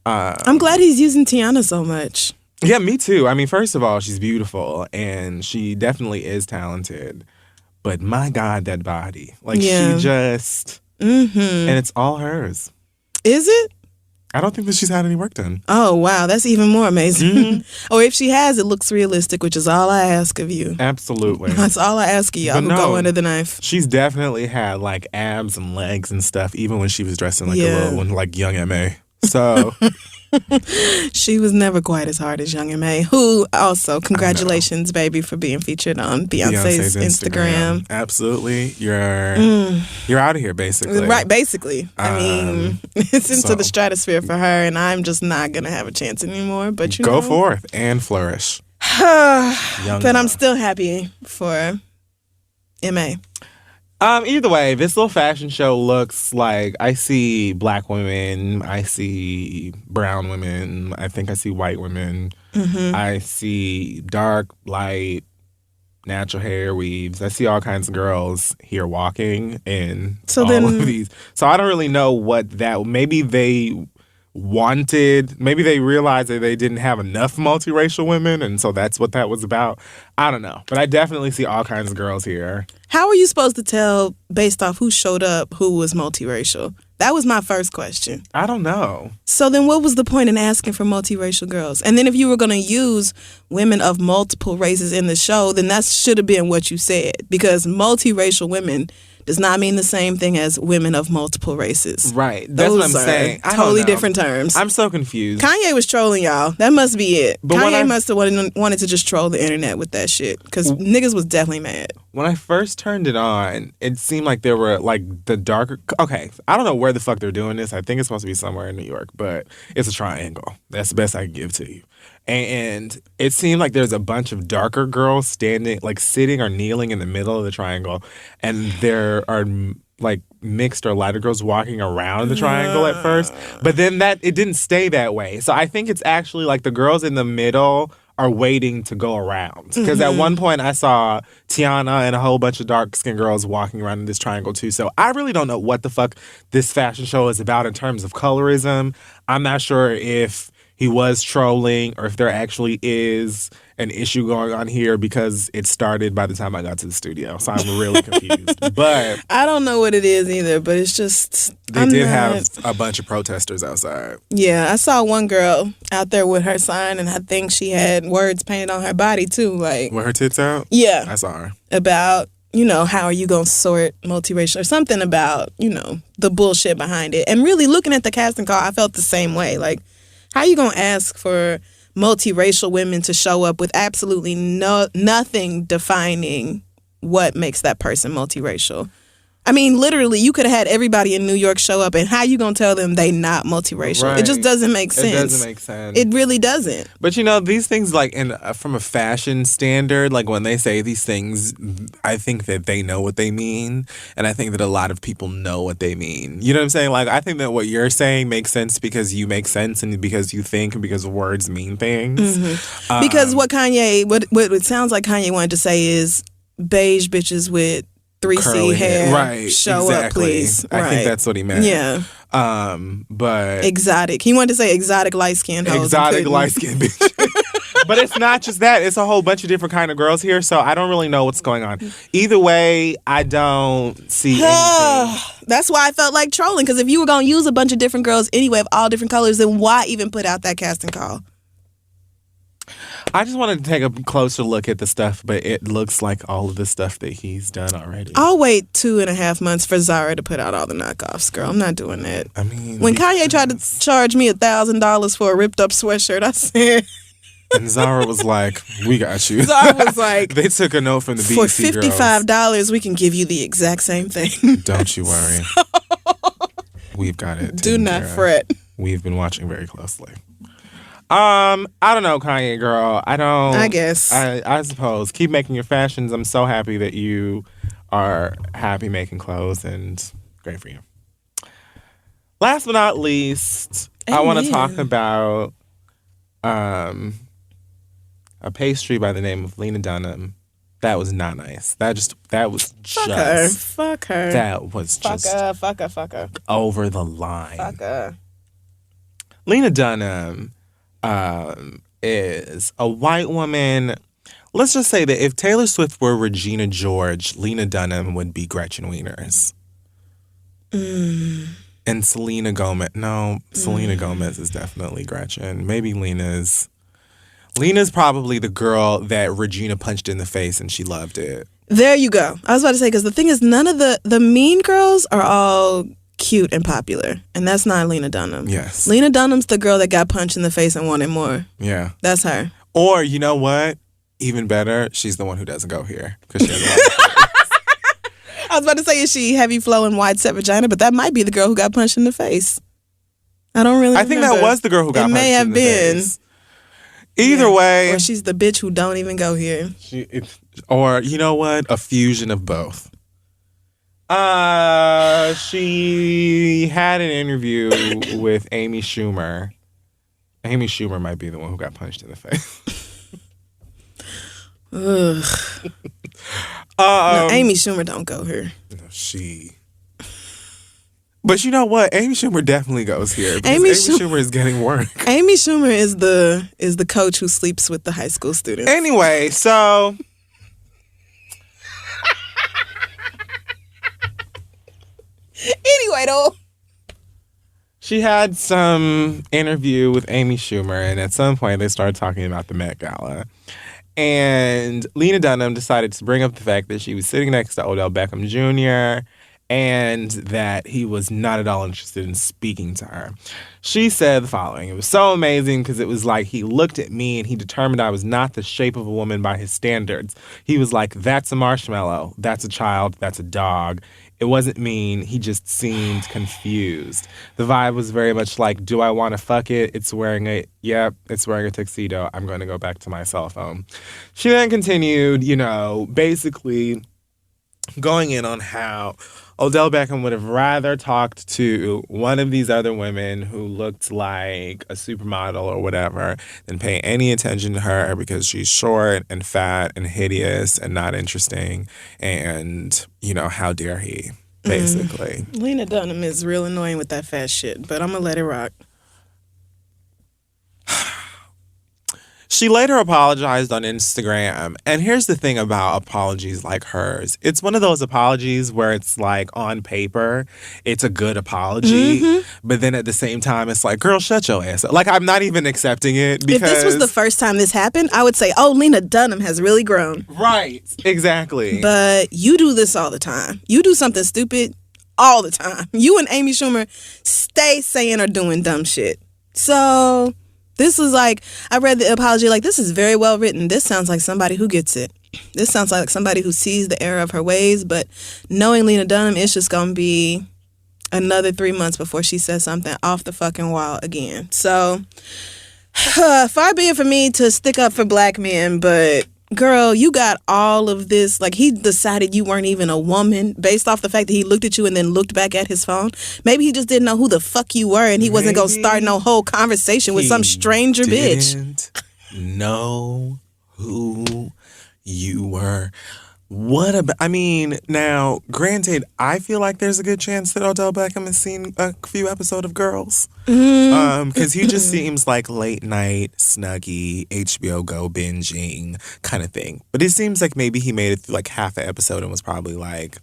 I'm glad he's using Tiana so much. Yeah, me too. I mean, first of all, she's beautiful and she definitely is talented. But my God, that body. Like, she just... Mm-hmm. And it's all hers. Is it? I don't think that she's had any work done. Oh, wow. That's even more amazing. Mm-hmm. Or if she has, it looks realistic, which is all I ask of you. Absolutely. That's all I ask of y'all who go under the knife. She's definitely had, like, abs and legs and stuff, even when she was dressing like a little one, like Young M.A. So... She was never quite as hard as Young M.A., who also, congratulations, baby, for being featured on Beyonce's Instagram. Absolutely. You're out of here, basically. Right, basically. I mean, it's into the stratosphere for her, and I'm just not going to have a chance anymore. But Go forth and flourish. But I'm still happy for M.A. Either way, this little fashion show looks like I see black women, I see brown women, I think I see white women, I see dark, light, natural hair weaves. I see all kinds of girls here walking in of these. So I don't really know what that. Maybe they realized that they didn't have enough multiracial women, and so that's what that was about. I don't know. But I definitely see all kinds of girls here. How are you supposed to tell, based off who showed up, who was multiracial? That was my first question. I don't know. So then what was the point in asking for multiracial girls? And then if you were going to use women of multiple races in the show, then that should have been what you said. Because multiracial women does not mean the same thing as women of multiple races. Right. That's what I'm saying. Totally different terms. I'm so confused. Kanye was trolling y'all. That must be it. But Kanye must have wanted to just troll the internet with that shit. Because niggas was definitely mad. When I first turned it on, it seemed like there were like the darker... Okay, I don't know where the fuck they're doing this. I think it's supposed to be somewhere in New York, but it's a triangle. That's the best I can give to you. And it seemed like there's a bunch of darker girls standing, like sitting or kneeling in the middle of the triangle. And there are like mixed or lighter girls walking around the triangle at first. But then it didn't stay that way. So I think it's actually like the girls in the middle are waiting to go around. Because at one point I saw Tiana and a whole bunch of dark-skinned girls walking around in this triangle too. So I really don't know what the fuck this fashion show is about in terms of colorism. I'm not sure if he was trolling or if there actually is an issue going on here because it started by the time I got to the studio. So I'm really confused. But I don't know what it is either, but it's just... They did have a bunch of protesters outside. Yeah, I saw one girl out there with her sign, and I think she had words painted on her body too. Like, with her tits out? Yeah. I saw her. About, how are you going to sort multiracial or something about, the bullshit behind it. And really looking at the casting call, I felt the same way. Like, how are you going to ask for multiracial women to show up with absolutely nothing defining what makes that person multiracial? I mean, literally, you could have had everybody in New York show up, and how you going to tell them they not multiracial? Right. It just doesn't make sense. It doesn't make sense. It really doesn't. But these things, like from a fashion standard, like when they say these things, I think that they know what they mean, and I think that a lot of people know what they mean. You know what I'm saying? Like, I think that what you're saying makes sense because you make sense and because you think and because words mean things. Mm-hmm. Because what it sounds like Kanye wanted to say is beige bitches with 3C hair, right? Show up, please. I think that's what he meant. Yeah. But exotic. He wanted to say exotic light skin hoes. Exotic light skin bitch. But it's not just that. It's a whole bunch of different kind of girls here, so I don't really know what's going on. Either way, I don't see anything. That's why I felt like trolling, because if you were going to use a bunch of different girls anyway of all different colors, then why even put out that casting call? I just wanted to take a closer look at the stuff, but it looks like all of the stuff that he's done already. I'll wait 2.5 months for Zara to put out all the knockoffs, girl. I'm not doing that. I mean, when Kanye tried to charge me $1,000 for a ripped up sweatshirt, I said... And Zara was like, we got you. Zara was like... They took a note from the for BET $55, we can give you the exact same thing. Don't you worry. We've got it. Do not fret. We've been watching very closely. I don't know, Kanye girl. I guess. I suppose. Keep making your fashions. I'm so happy that you are happy making clothes, and great for you. Last but not least, I want to talk about a pastry by the name of Lena Dunham. That was not nice. That was just Fuck her. That was fuck just her. Fuck her. Over the line. Fuck her. Lena Dunham is a white woman. Let's just say that if Taylor Swift were Regina George, Lena Dunham would be Gretchen Wieners. And Selena Gomez. No, Selena Gomez is definitely Gretchen. Maybe Lena's probably the girl that Regina punched in the face and she loved it. There you go. I was about to say, because the thing is, none of the mean girls are all cute and popular. And that's not Lena Dunham. Yes. Lena Dunham's the girl that got punched in the face and wanted more. Yeah. That's her. Or, you know what? Even better, she's the one who doesn't go here. Because she has a lot of I was about to say, is she heavy flowing, wide set vagina? But that might be the girl who got punched in the face. I don't really remember. I think that was the girl who got punched in the face. Either way. Or she's the bitch who don't even go here. Or, you know what? A fusion of both. She had an interview with Amy Schumer. Amy Schumer might be the one who got punched in the face. Ugh. No, Amy Schumer don't go here. No, But you know what? Amy Schumer definitely goes here. Amy Schumer is getting work. Amy Schumer is the coach who sleeps with the high school students. Anyway, so anyway, though. She had some interview with Amy Schumer, and at some point they started talking about the Met Gala. And Lena Dunham decided to bring up the fact that she was sitting next to Odell Beckham Jr., and that he was not at all interested in speaking to her. She said the following: "It was so amazing because it was like he looked at me and he determined I was not the shape of a woman by his standards. He was like, that's a marshmallow, that's a child, that's a dog. It wasn't mean, he just seemed confused. The vibe was very much like, do I want to fuck it? It's wearing a tuxedo. I'm going to go back to my cell phone." She then continued, basically going in on how Odell Beckham would have rather talked to one of these other women who looked like a supermodel or whatever than pay any attention to her because she's short and fat and hideous and not interesting. And, how dare he, basically. Lena Dunham is real annoying with that fat shit, but I'm going to let it rock. She later apologized on Instagram. And here's the thing about apologies like hers. It's one of those apologies where it's like on paper, it's a good apology. But then at the same time, it's like, girl, shut your ass up. Like, I'm not even accepting it because... If this was the first time this happened, I would say, oh, Lena Dunham has really grown. Right. Exactly. But you do this all the time. You do something stupid all the time. You and Amy Schumer stay saying or doing dumb shit. So... this is like, I read the apology, like, this is very well written. This sounds like somebody who gets it. This sounds like somebody who sees the error of her ways, but knowing Lena Dunham, it's just going to be another 3 months before she says something off the fucking wall again. So, far be it for me to stick up for black men, but girl, you got all of this. Like, he decided you weren't even a woman based off the fact that he looked at you and then looked back at his phone. Maybe he just didn't know who the fuck you were and he wasn't going to start no whole conversation with some stranger bitch. Didn't know who you were. What about? I mean, now, granted, I feel like there's a good chance that Odell Beckham has seen a few episodes of Girls, because he just seems like late night snuggy HBO Go binging kind of thing. But it seems like maybe he made it through like half an episode and was probably like,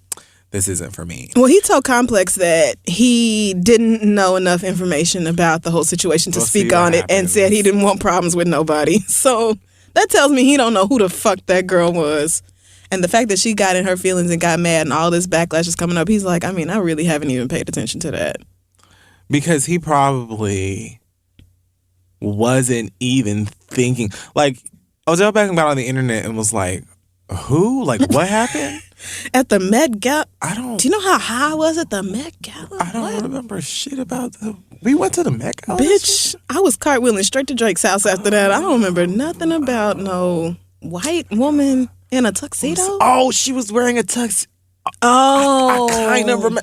"This isn't for me." Well, he told Complex that he didn't know enough information about the whole situation to We'll speak see what on it, and happens. said he didn't want problems with nobody. So that tells me he don't know who the fuck that girl was. And the fact that she got in her feelings and got mad and all this backlash is coming up, he's like, I mean, I really haven't even paid attention to that. Because he probably wasn't even thinking. Like, Odell Beckham got on the internet and was like, "Who? Like, what happened?" At the Met Gala, I don't. do you know how high I was at the Met Gala? I don't remember shit about the. We went to the Met Gala. Bitch, I was cartwheeling straight to Drake's house after that. I don't remember nothing about no white woman in a tuxedo. Oh, she was wearing a tux. Oh. I kind of remember.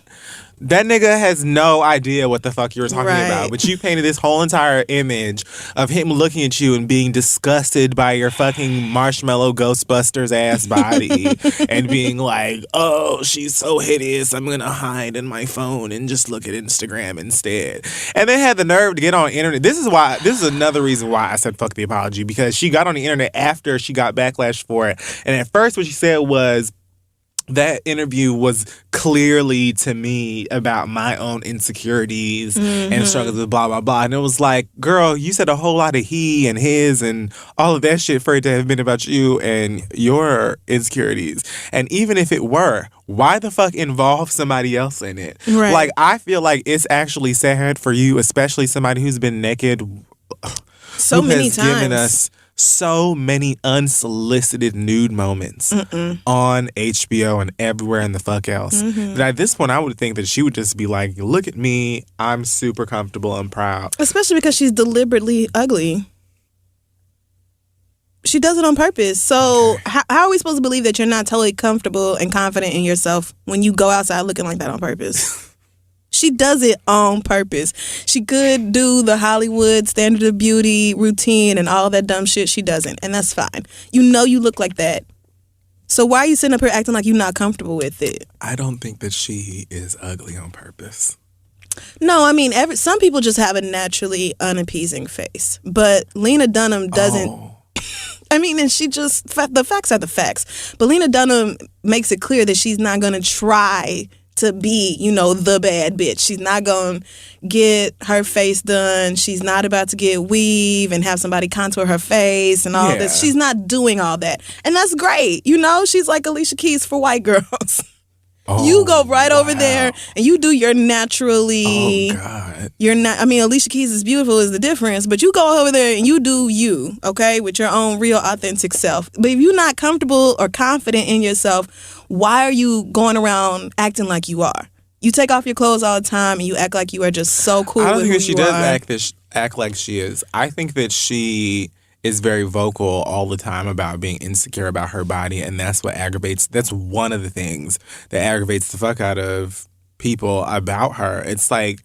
That nigga has no idea what the fuck you were talking Right. about. But you painted this whole entire image of him looking at you and being disgusted by your fucking marshmallow Ghostbusters ass body and being like, "Oh, she's so hideous. I'm gonna hide in my phone and just look at Instagram instead." And they had the nerve to get on the internet. This is another reason why I said fuck the apology, because she got on the internet after she got backlash for it. And at first what she said was, that interview was clearly to me about my own insecurities and struggles with blah, blah, blah. And it was like, girl, you said a whole lot of he and his and all of that shit for it to have been about you and your insecurities. And even if it were, why the fuck involve somebody else in it? Right. Like, I feel like it's actually sad for you, especially somebody who's been naked So who many has times. given us so many unsolicited nude moments on HBO and everywhere in the fuck else. That at this point, I would think that she would just be like, "Look at me, I'm super comfortable, I'm proud." Especially because she's deliberately ugly. She does it on purpose. So how are we supposed to believe that you're not totally comfortable and confident in yourself when you go outside looking like that on purpose? She does it on purpose. She could do the Hollywood standard of beauty routine and all that dumb shit. She doesn't, and that's fine. You know you look like that. So why are you sitting up here acting like you're not comfortable with it? I don't think that she is ugly on purpose. No, I mean, some people just have a naturally unappeasing face. But Lena Dunham doesn't. Oh. I mean, and she just, the facts are the facts. But Lena Dunham makes it clear that she's not going to try to be, the bad bitch. She's not going to get her face done. She's not about to get weave and have somebody contour her face and all this. Yeah. She's not doing all that. And that's great. She's like Alicia Keys for white girls. Oh, You go right over wow. there and you do your naturally. Oh, God. You're not. I mean, Alicia Keys is beautiful is the difference, but you go over there and you do you, okay, with your own real authentic self. But if you're not comfortable or confident in yourself, why are you going around acting like you are? You take off your clothes all the time and you act like you are just so cool. I don't with think who that she you does are. act like she is. I think that she is very vocal all the time about being insecure about her body, and that's what aggravates. That's one of the things that aggravates the fuck out of people about her. It's like,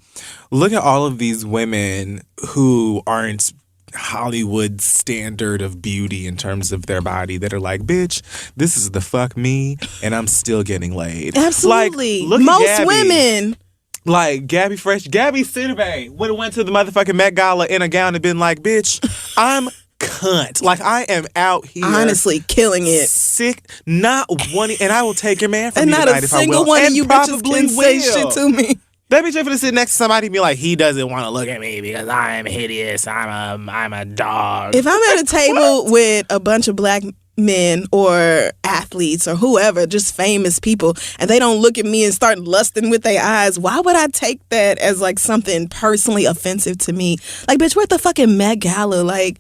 look at all of these women who aren't Hollywood standard of beauty in terms of their body that are like, bitch, this is the fuck me, and I'm still getting laid. Absolutely. Like, look at Most Gabby. women. Like Gabby Sidibe would have went to the motherfucking Met Gala in a gown and been like, bitch, I'm cunt. Like, I am out here. Honestly, killing it. Sick, not one, and I will take your man from And you not tonight a if I single will. one of And you bitches probably can say will. shit to me. That bitch ain't finna sit next to somebody and be like, he doesn't want to look at me because I am hideous. I'm a dog. If I'm at a table with a bunch of black men or athletes or whoever, just famous people, and they don't look at me and start lusting with their eyes, why would I take that as like something personally offensive to me? Like, bitch, we're at the fucking Met Gala. Like,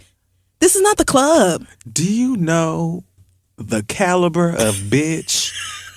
this is not the club. Do you know the caliber of bitch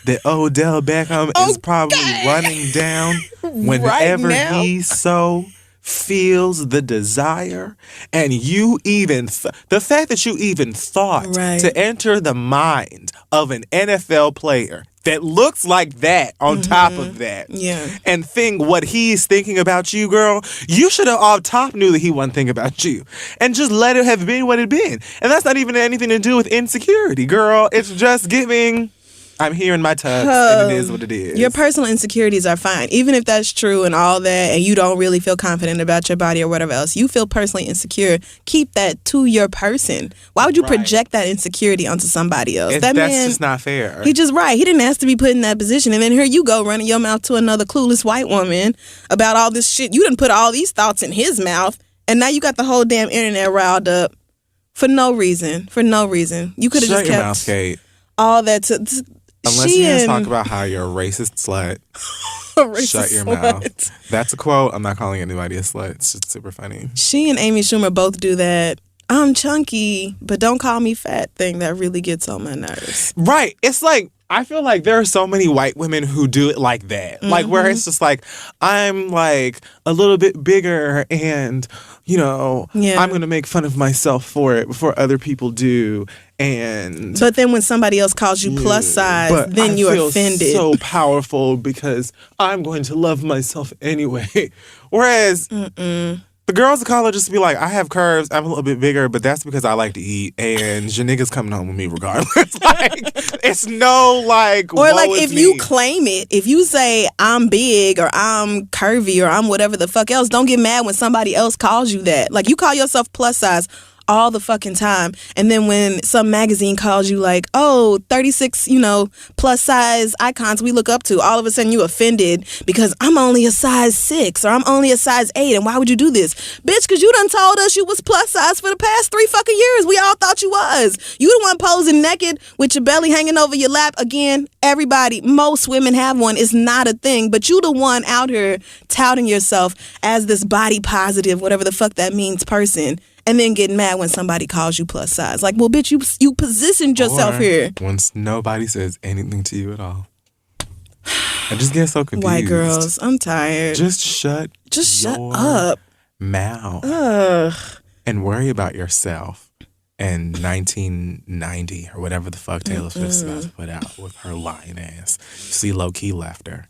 that Odell Beckham is probably running down whenever now. he so feels the desire? And you even the fact that you even thought Right. to enter the mind of an NFL player that looks like that on top of that, Yeah. and think what he's thinking about you, girl, you should have off top knew that he wasn't thinking about you, and just let it have been what it been. And that's not even anything to do with insecurity, girl. It's just giving I'm here in my tux, and it is what it is. Your personal insecurities are fine. Even if that's true and all that, and you don't really feel confident about your body or whatever else, you feel personally insecure, keep that to your person. Why would you project that insecurity onto somebody else? That's just not fair. He just right. He didn't ask to be put in that position. And then here you go running your mouth to another clueless white woman about all this shit. You didn't put all these thoughts in his mouth, and now you got the whole damn internet riled up for no reason. For no reason. You could have just kept your mouth, Kate. All that Unless you're going to talk about how you're a racist slut, shut your mouth. That's a quote. I'm not calling anybody a slut. It's just super funny. She and Amy Schumer both do that. I'm chunky, but don't call me fat thing that really gets on my nerves. Right. It's like, I feel like there are so many white women who do it like that. Like, where it's just like, I'm like a little bit bigger and, you know, I'm going to make fun of myself for it before other people do. But then when somebody else calls you plus size, then you're offended. So powerful because I'm going to love myself anyway. Whereas the girls of color just be like, I have curves, I'm a little bit bigger, but that's because I like to eat, and your nigga's coming home with me regardless. Like, it's no like. Or like if you claim it, if you say I'm big or I'm curvy or I'm whatever the fuck else, don't get mad when somebody else calls you that. Like, you call yourself plus size all the fucking time, and then when some magazine calls you like, oh, 36, plus size icons we look up to, all of a sudden you offended because I'm only a size 6 or I'm only a size 8, and why would you do this? Bitch, because you done told us you was plus size for the past 3 fucking years. We all thought you was. You the one posing naked with your belly hanging over your lap. Again, everybody, most women have one. It's not a thing, but you the one out here touting yourself as this body positive, whatever the fuck that means, person. And then getting mad when somebody calls you plus size. Like, well, bitch, you positioned yourself here. Once nobody says anything to you at all. I just get so confused. White girls, I'm tired. Just shut up. Mouth. Ugh. And worry about yourself. In 1990 or whatever the fuck Taylor Swift's about to put out with her lying ass. You see, Low-Key left her.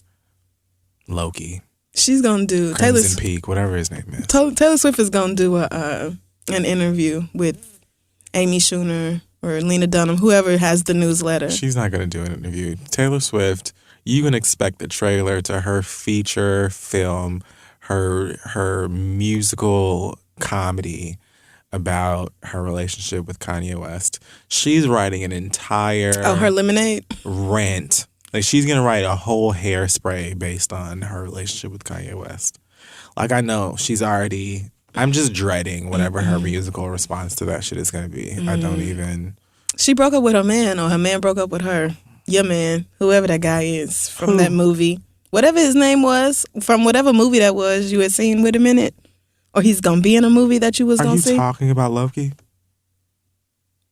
Loki. She's gonna do Crimson Peak, whatever his name is. Taylor Swift is gonna do an interview with Amy Schumer or Lena Dunham, whoever has the newsletter. She's not going to do an interview. Taylor Swift, you can expect the trailer to her feature film, her musical comedy about her relationship with Kanye West. She's writing an entire... Oh, her Lemonade? Rant. Like, she's going to write a whole hairspray based on her relationship with Kanye West. Like, I know she's already... I'm just dreading whatever her musical response to that shit is going to be. I don't even... She broke up with her man, or her man broke up with her. Your man, whoever that guy is from that movie. Whatever his name was, from whatever movie that was you had seen with him in it. Or he's going to be in a movie that you was going to see. Are you talking about Loki?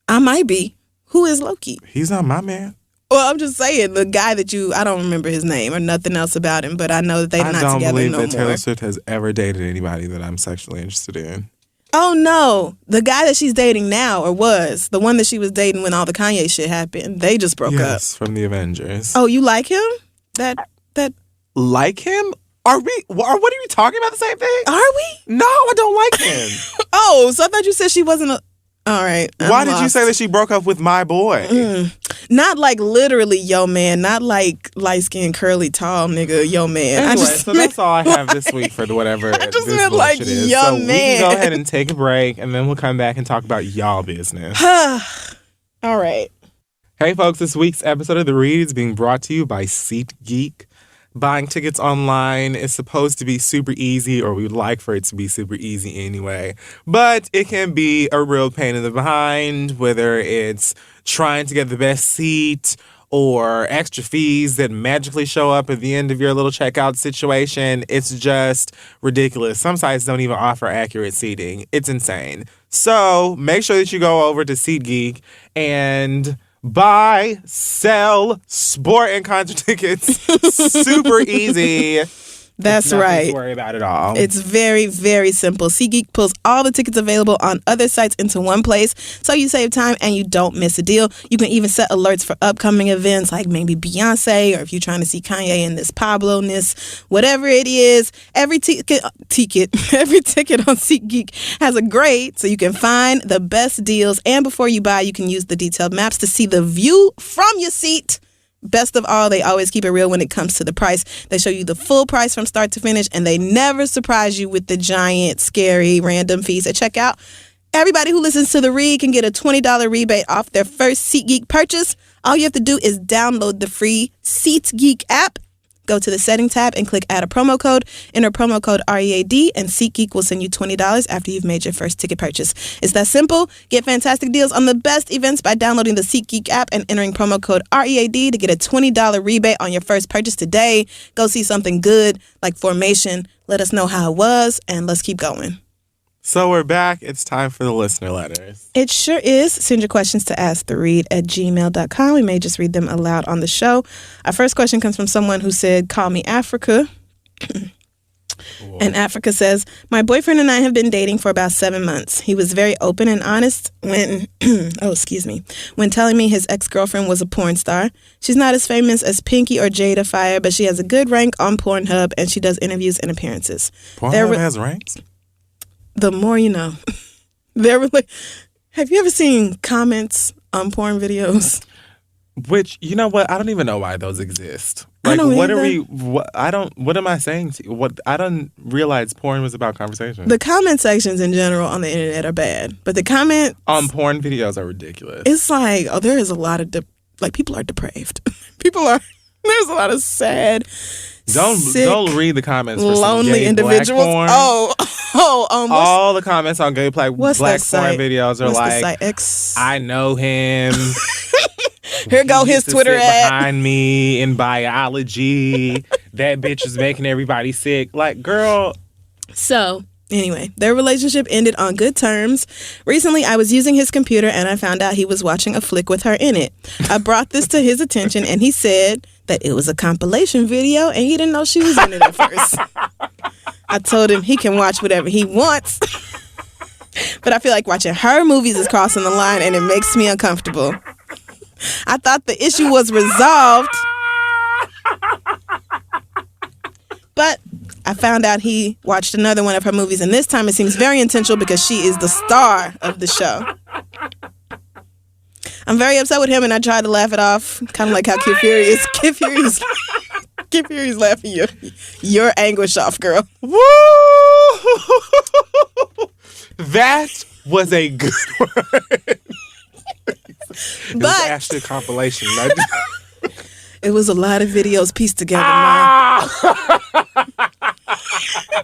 I might be. Who is Loki? He's not my man. Well, I'm just saying, the guy that I don't remember his name or nothing else about him, but I know that they're not together no more. I don't believe that Taylor Swift has ever dated anybody that I'm sexually interested in. Oh, no. The guy that she's dating now, or was, the one that she was dating when all the Kanye shit happened, they just broke up. Yes, from the Avengers. Oh, you like him? That Like him? Are we talking about the same thing? Are we? No, I don't like him. Oh, so I thought you said she wasn't a... All right. Why did you say that she broke up with my boy? Not like literally yo man, not like light-skinned, curly, tall nigga yo man. Anyway, so that's all I have this week for whatever I just this meant like is. yo so man. We can go ahead and take a break, and then we'll come back and talk about y'all business. All right. Hey folks, this week's episode of The Read is being brought to you by SeatGeek. Buying tickets online is supposed to be super easy, or we would like for it to be super easy anyway. But it can be a real pain in the behind, whether it's trying to get the best seat or extra fees that magically show up at the end of your little checkout situation. It's just ridiculous. Some sites don't even offer accurate seating. It's insane. So make sure that you go over to SeatGeek and... buy, sell, sport, and concert tickets. Super easy. That's right. Don't worry about it all. It's very, very simple. SeatGeek pulls all the tickets available on other sites into one place, so you save time and you don't miss a deal. You can even set alerts for upcoming events like maybe Beyonce, or if you're trying to see Kanye in this Pablo-ness, whatever it is. Every ticket on SeatGeek has a grade, so you can find the best deals. And before you buy, you can use the detailed maps to see the view from your seat Best of all, they always keep it real when it comes to the price. They show you the full price from start to finish, and they never surprise you with the giant, scary, random fees at checkout. Everybody who listens to The Read can get a $20 rebate off their first SeatGeek purchase. All you have to do is download the free SeatGeek app. Go to the Setting tab and click Add a Promo Code. Enter promo code READ, and SeatGeek will send you $20 after you've made your first ticket purchase. It's that simple. Get fantastic deals on the best events by downloading the SeatGeek app and entering promo code READ to get a $20 rebate on your first purchase today. Go see something good like Formation. Let us know how it was, and let's keep going. So we're back. It's time for the listener letters. It sure is. Send your questions to asktheread@gmail.com. We may just read them aloud on the show. Our first question comes from someone who said, "Call me Africa." And Africa says, "My boyfriend and I have been dating for about 7 months. He was very open and honest when, when telling me his ex-girlfriend was a porn star. She's not as famous as Pinky or Jada Fire, but she has a good rank on Pornhub, and she does interviews and appearances. Pornhub has ranks? The more you know." Have you ever seen comments on porn videos? Which, you know what? I don't even know why those exist. I don't what either. are we? What am I saying to you? What I don't realize porn was about conversation. The comment sections in general on the internet are bad, but the comments on porn videos are ridiculous. It's like, oh, there is a lot of people are depraved. There's a lot of sad. Don't read the comments for lonely some gay individuals. Black porn. All the comments on gay black porn videos are like, I know him. Here go his Twitter ad behind me in biology. That bitch is making everybody sick. Like, girl. So anyway, their relationship ended on good terms. Recently, I was using his computer and I found out he was watching a flick with her in it. I brought this to his attention and he said that it was a compilation video and he didn't know she was in it at first. I told him he can watch whatever he wants. But I feel like watching her movies is crossing the line and it makes me uncomfortable. I thought the issue was resolved. But I found out he watched another one of her movies, and this time it seems very intentional because she is the star of the show. I'm very upset with him, and I tried to laugh it off, kind of like how Kid Fury's laughing your anguish off, girl. Woo! That was a good word. It was actually a compilation. It was a lot of videos pieced together.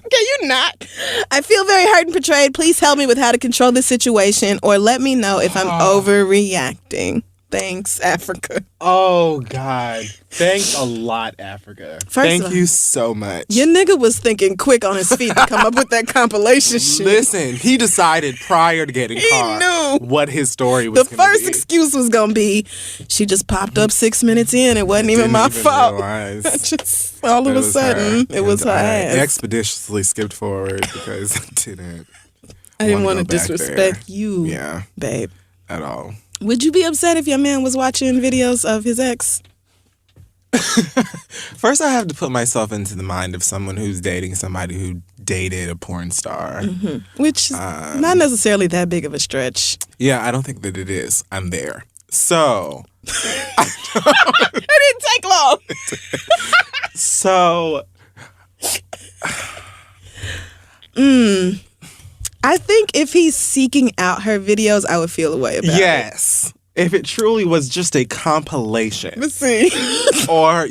Can you not? I feel very hurt and betrayed. Please help me with how to control this situation or let me know if I'm overreacting. Thanks, Africa. Oh, God. Thanks a lot, Africa. Thank you so much. Your nigga was thinking quick on his feet to come up with that compilation shit. Listen, he decided prior to getting caught knew what his story was. The first excuse was going to be, she just popped up 6 minutes in. It wasn't even my fault. Just all of a sudden, it was her ass. I expeditiously skipped forward because I didn't want to disrespect you, babe. At all. Would you be upset if your man was watching videos of his ex? First, I have to put myself into the mind of someone who's dating somebody who dated a porn star. Mm-hmm. Which is not necessarily that big of a stretch. Yeah, I don't think that it is. I'm there. So. It didn't take long. So. I think if he's seeking out her videos, I would feel a way about it. Yes. If it truly was just a compilation. Let's see. Or,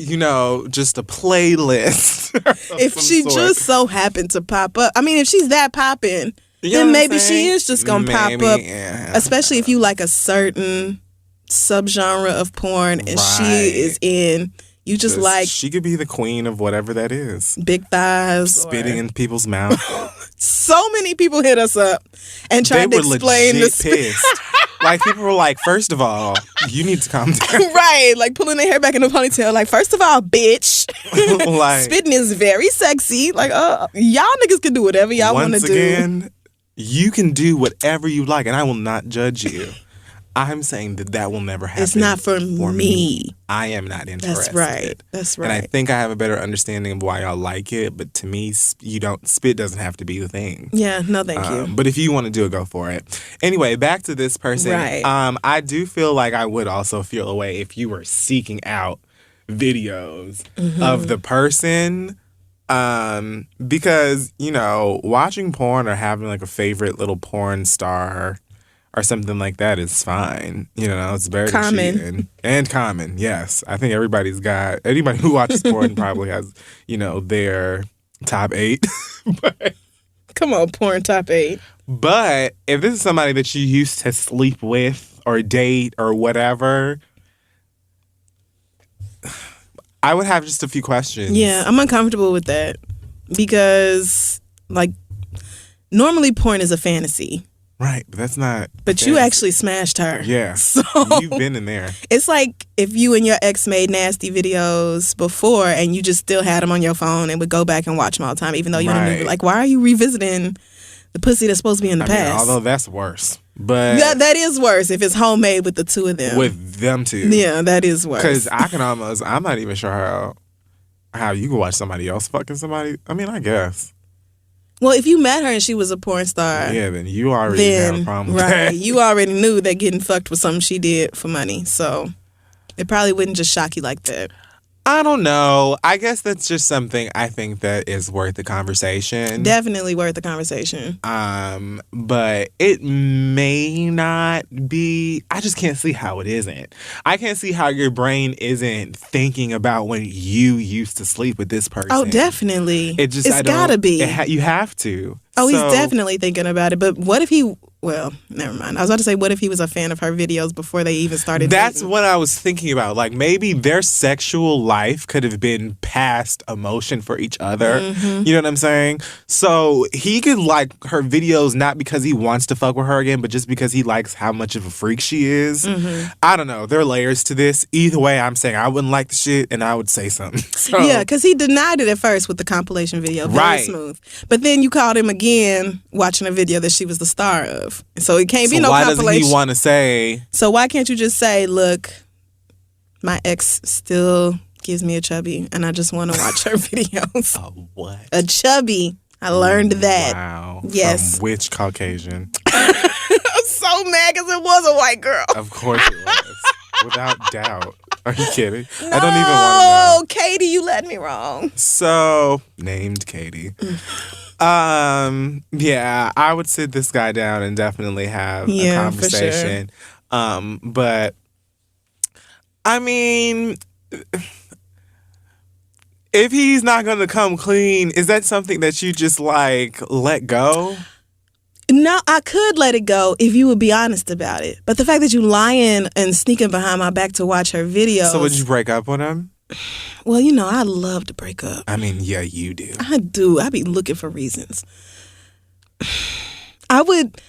just a playlist. If she just so happened to pop up. I mean, if she's that popping, then maybe she is just going to pop up. Yeah. Especially if you like a certain subgenre of porn and she is in... You just like... She could be the queen of whatever that is. Big thighs. Spitting in people's mouth. So many people hit us up and tried to explain this. Pissed. Like, people were like, first of all, you need to calm down. Right. Like, pulling their hair back in a ponytail. Like, first of all, bitch. Like, spitting is very sexy. Like, y'all niggas can do whatever y'all want to do. Once again, you can do whatever you like, and I will not judge you. I'm saying that will never happen. It's not for me. I am not interested. That's right. And I think I have a better understanding of why y'all like it, but to me, spit doesn't have to be the thing. Yeah, no thank you. But if you want to do it, go for it. Anyway, back to this person. Right. I do feel like I would also feel a way if you were seeking out videos of the person. Because, you know, watching porn or having like a favorite little porn star or something like that is fine. You know, it's better than cheating. And common, yes. I think anybody who watches porn probably has, you know, their top 8. But, come on, porn top 8. But if this is somebody that you used to sleep with or date or whatever, I would have just a few questions. Yeah, I'm uncomfortable with that because, like, normally porn is a fantasy. Right, but that's not. But you actually smashed her. Yeah, so you've been in there. It's like if you and your ex made nasty videos before and you just still had them on your phone and would go back and watch them all the time, even though you didn't. Like, why are you revisiting the pussy that's supposed to be in the past? Although that's worse. But that is worse if it's homemade with the two of them. With them two. Yeah, that is worse. Because I'm not even sure how you can watch somebody else fucking somebody. I mean, I guess. Well, if you met her and she was a porn star. Yeah, then you already have a problem with that. You already knew that getting fucked was something she did for money. So it probably wouldn't just shock you like that. I don't know. I guess that's just something I think that is worth the conversation. Definitely worth the conversation. But it may not be. I just can't see how it isn't. I can't see how your brain isn't thinking about when you used to sleep with this person. Oh, definitely. It's gotta be. You have to. Oh, he's definitely thinking about it. But what if he... Well, never mind. I was about to say, what if he was a fan of her videos before they even started That's dating? what I was thinking about. Like, maybe their sexual life could have been past emotion for each other. Mm-hmm. You know what I'm saying? So he could like her videos not because he wants to fuck with her again, but just because he likes how much of a freak she is. Mm-hmm. I don't know. There are layers to this. Either way, I'm saying I wouldn't like the shit, and I would say something. So, yeah, because he denied it at first with the compilation video. Very smooth. But then you called him again watching a video that she was the star of. So it can't be no why compilation. Doesn't he want to say? So why can't you just say, look, my ex still gives me a chubby, and I just want to watch her videos. A what? A chubby. I learned that. Wow. Yes. From which Caucasian? I'm so mad because it was a white girl. Of course it was. Without doubt. Are you kidding? No, I don't even want to know. Katie, you led me wrong. So, named Katie. Yeah, I would sit this guy down and definitely have a conversation. For sure. But I mean, if he's not going to come clean, is that something that you just like let go? No, I could let it go if you would be honest about it. But the fact that you lying and sneaking behind my back to watch her videos. So would you break up with him? Well, you know, I love to break up. I mean, yeah, you do. I do. I be looking for reasons. I would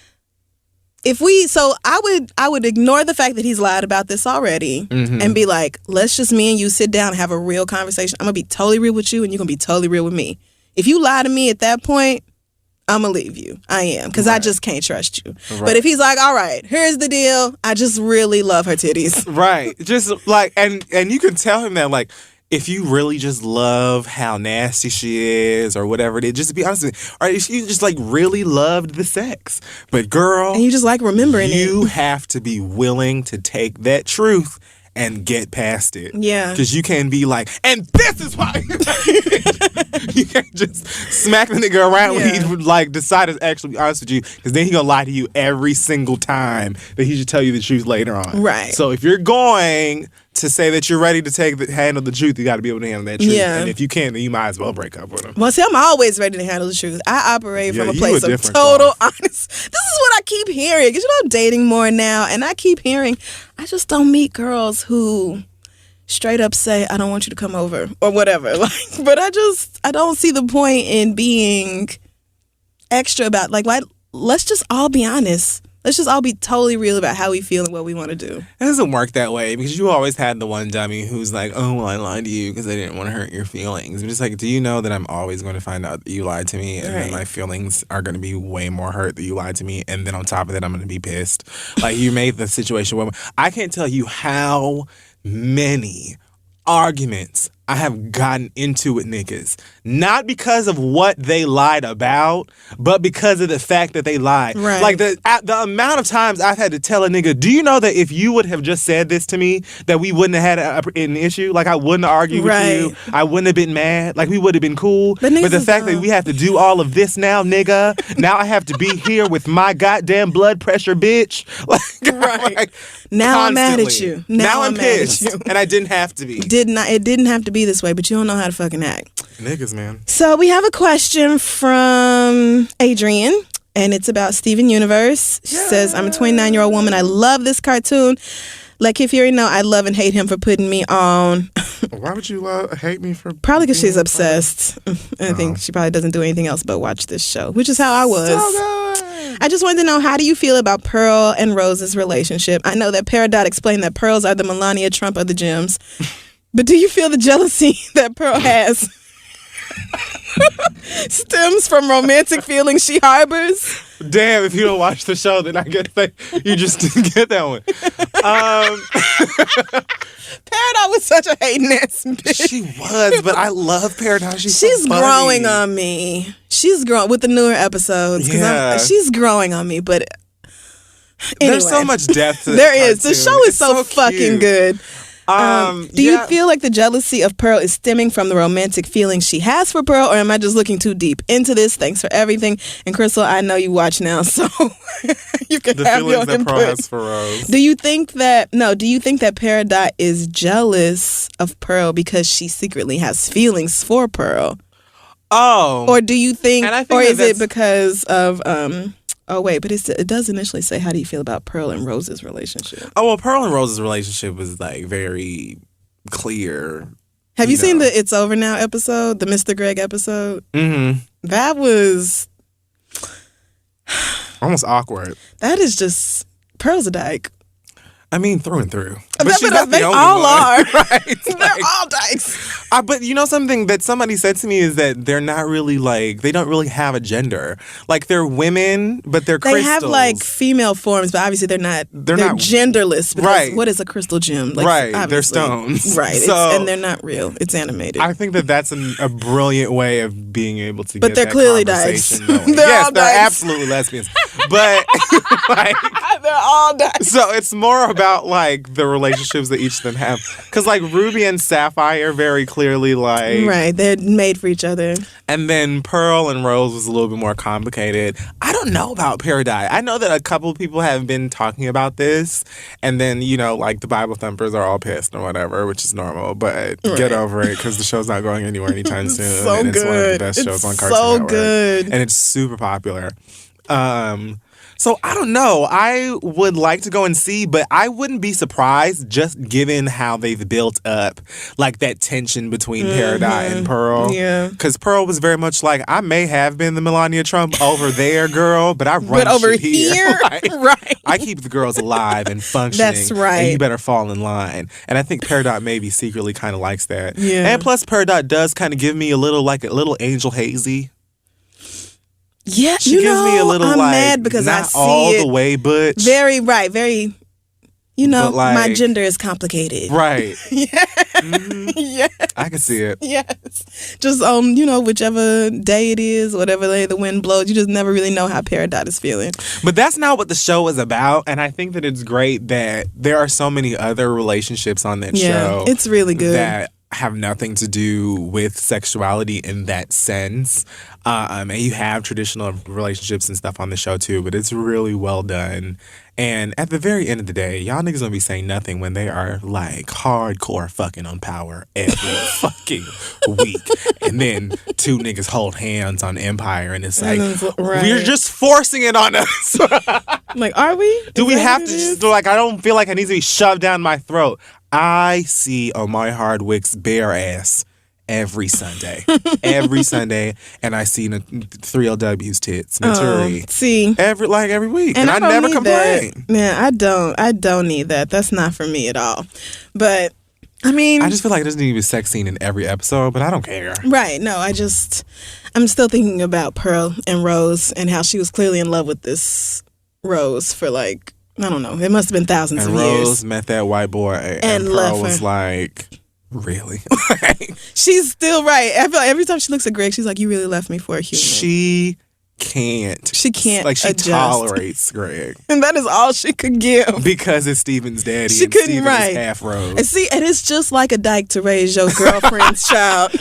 ignore the fact that he's lied about this already and be like, let's just me and you sit down and have a real conversation. I'm going to be totally real with you and you're going to be totally real with me. If you lie to me at that point, I'm going to leave you. I am. Because I just can't trust you. Right. But if he's like, all right, here's the deal. I just really love her titties. Right. Just like, and you can tell him that, like, if you really just love how nasty she is or whatever it is, just to be honest with you, or if you just like really loved the sex. But girl. And you just like remembering it. You have to be willing to take that truth and get past it. Yeah. Because you can be like, and this is why. You can't just smack the nigga around when he like decide to actually be honest with you, because then he gonna lie to you every single time that he should tell you the truth later on. Right. So if you're going to say that you're ready to handle the truth, you got to be able to handle that truth. Yeah. And if you can't, then you might as well break up with him. Well, see, I'm always ready to handle the truth. I operate from a place of total honesty. This is what I keep hearing. Because, you know, I'm dating more now, and I keep hearing, I just don't meet girls who straight up say, I don't want you to come over, or whatever. Like, but I don't see the point in being extra about, like, let's just all be honest. Let's just all be totally real about how we feel and what we want to do. It doesn't work that way, because you always had the one dummy who's like, oh, well, I lied to you because I didn't want to hurt your feelings. I'm just like, do you know that I'm always going to find out that you lied to me, and then my feelings are going to be way more hurt that you lied to me, and then on top of that, I'm going to be pissed. Like, you made the situation where I can't tell you how many arguments I have gotten into with niggas. Not because of what they lied about, but because of the fact that they lied. Right. Like the amount of times I've had to tell a nigga, do you know that if you would have just said this to me, that we wouldn't have had an issue? Like I wouldn't have argued with you. I wouldn't have been mad. Like we would have been cool. But the fact that we have to do all of this now, nigga, now I have to be here with my goddamn blood pressure, bitch. Like, now constantly. I'm mad at you. Now I'm pissed. mad at you. And I didn't have to be. It didn't have to be this way, but you don't know how to fucking act. Niggas, man. So we have a question from Adrian, and it's about Steven Universe. She says, I'm a 29-year-old woman. I love this cartoon. Like, if you already know, I love and hate him for putting me on. Why would you hate me for... Probably because she's obsessed. I think she probably doesn't do anything else but watch this show, which is how I was. So good. I just wanted to know, how do you feel about Pearl and Rose's relationship? I know that Peridot explained that Pearls are the Melania Trump of the gyms. But do you feel the jealousy that Pearl has stems from romantic feelings she harbors? Damn, if you don't watch the show, then I guess you just didn't get that one. Peridot was such a hating ass bitch. She was, but I love Peridot. She's so growing on me. She's growing with the newer episodes. Yeah. She's growing on me, but anyway. There's so much depth to that There is. cartoon. The show is so fucking cute. good. Do you Yeah. feel like the jealousy of Pearl is stemming from the romantic feelings she has for Pearl, or am I just looking too deep into this? Thanks for everything. And Crystal, I know you watch now, so you can The have your feelings that Pearl input. has for Rose. Do you think that Peridot is jealous of Pearl because she secretly has feelings for Pearl? Oh. Or do you think, And I think or is it that's- because of oh wait, but it does initially say, how do you feel about Pearl and Rose's relationship? Oh, well, Pearl and Rose's relationship was like very clear. Have you know. seen the It's Over Now episode, the Mr. Greg episode? Mm-hmm. That was, Almost awkward. that is just, Pearl's a dyke. I mean, through and through. But But she's not the they only all one. are. Right? They're all dykes. But you know something that somebody said to me is that they're not really they don't really have a gender. Like they're women, but they're crystals. They have like female forms, but obviously they're not genderless. Because Right. what is a crystal gem? Like, Right, they're obviously. stones. Right, So- and they're not real. It's animated. I think that's a brilliant way of being able to But get they're that clearly conversation dykes. going. They're Yes, all they're dykes. absolutely lesbians. But like, They're all dykes. so it's more about like the relationships that each of them have. Because like Ruby and Sapphire very clearly like... Right, they're made for each other. And then Pearl and Rose was a little bit more complicated. I don't know about Peridot. I know that a couple of people have been talking about this. And then, like the Bible thumpers are all pissed or whatever, which is normal. But get over it because the show's not going anywhere anytime soon. So and it's good. one of the best shows on Cartoon so Network. good. And it's super popular. So I don't know. I would like to go and see, but I wouldn't be surprised just given how they've built up like that tension between Peridot and Pearl. Yeah. Because Pearl was very much like, I may have been the Melania Trump over there, girl, but I run But over shit here, Like, right. I keep the girls alive and functioning. That's right. And you better fall in line. And I think Peridot maybe secretly kind of likes that. Yeah. And plus Peridot does kind of give me a little Angel Hazy. Yeah, She gives me a little I'm like mad because I not see all it the way butch. very right, very. But, like- my gender is complicated. Right. Yes, I can see it. yes. Just on whichever day it is, whatever day the wind blows, you just never really know how Peridot is feeling. But that's not what the show is about. And I think that it's great that there are so many other relationships on that Yeah, show. it's really good. That have nothing to do with sexuality in that sense. And you have traditional relationships and stuff on the show too, but it's really well done. And at the very end of the day, y'all niggas gonna be saying nothing when they are like hardcore fucking on Power every fucking week. And then two niggas hold hands on Empire and it's like, Right. we're just forcing it on us. Like, are we? Do Is we that have what to it just is? like, I don't feel like it needs to be shoved down my throat. I see Omar Hardwick's bare ass every Sunday. Every Sunday. And I see 3LW's tits. Naturi. See, Every week. And I don't never need complain. that. Yeah, I don't need that. That's not for me at all. But I mean, I just feel like it doesn't need to be a sex scene in every episode, but I don't care. right? No, I'm still thinking about Pearl and Rose and how she was clearly in love with this Rose for like, I don't know. It must have been thousands And of Rose years. met that white boy and And left Pearl was her. like, Really? She's still right. I feel like every time she looks at Greg, she's like, you really left me for a human. She can't. She can't Like, she adjust. tolerates Greg. And that is all she could give. Because it's Steven's daddy. She and couldn't Steven write. is half Rose. And see, and it's just like a dyke to raise your girlfriend's child.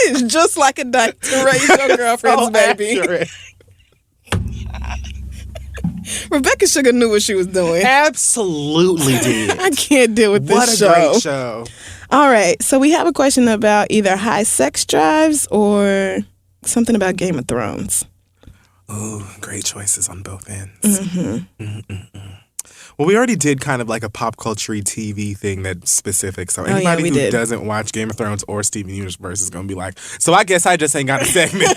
It's just like a dyke to raise your girlfriend's baby. Accurate. Rebecca Sugar knew what she was doing. Absolutely did. I can't deal with this What a show. great show. All right, so we have a question about either high sex drives or something about Game of Thrones. Ooh, great choices on both ends. Well, we already did kind of like a pop culture TV thing that's specific. So anybody we who did. doesn't watch Game of Thrones or Steven Universe is going to be like, so I guess I just ain't got a segment.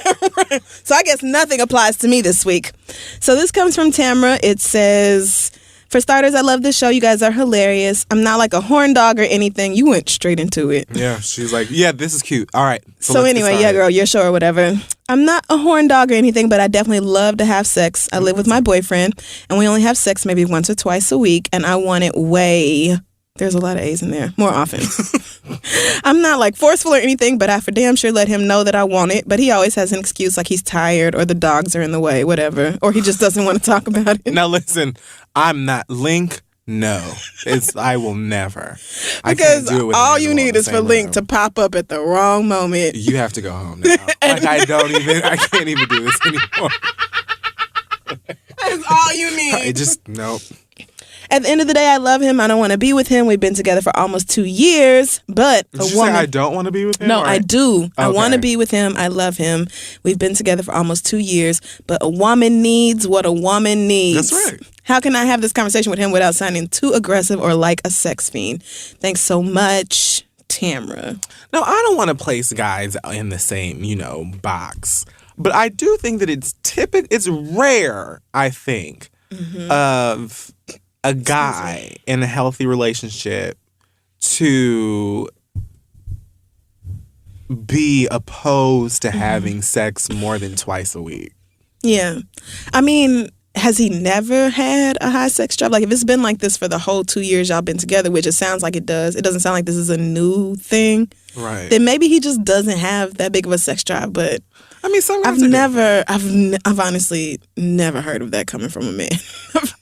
So I guess nothing applies to me this week. So this comes from Tamra. It says, for starters, I love this show. You guys are hilarious. I'm not like a horn dog or anything. You went straight into it. Yeah, she's like, yeah, this is cute. All right. So let's get anyway, yeah, started. girl, your show or whatever. I'm not a horn dog or anything, but I definitely love to have sex. I live with my boyfriend, and we only have sex maybe once or twice a week, and I want it way... There's a lot of A's in there. More often. I'm not like forceful or anything, but I for damn sure let him know that I want it. But he always has an excuse like he's tired or the dogs are in the way, whatever. Or he just doesn't want to talk about it. Now listen, I'm not Link. No, I will never. I Because can't do it with all an you animal in need the is for same Link room. to pop up at the wrong moment. You have to go home now. Like I can't even do this anymore. That's all you need. Nope. At the end of the day, I love him. I don't want to be with him. We've been together for almost 2 years, but Did a you woman... say I don't want to be with him? No, or- I do. I want to Okay. be with him. I love him. We've been together for almost 2 years, but a woman needs what a woman needs. That's right. How can I have this conversation with him without sounding too aggressive or like a sex fiend? Thanks so much, Tamra. No, I don't want to place guys in the same, box. But I do think that it's rare, I think, of a guy in a healthy relationship to be opposed to having sex more than twice a week. Yeah. I mean, has he never had a high sex drive? Like, if it's been like this for the whole 2 years y'all been together, which it sounds like it does, it doesn't sound like this is a new thing, Right. then maybe he just doesn't have that big of a sex drive. But I mean, some I've guys are different. I've honestly never heard of that coming from a man.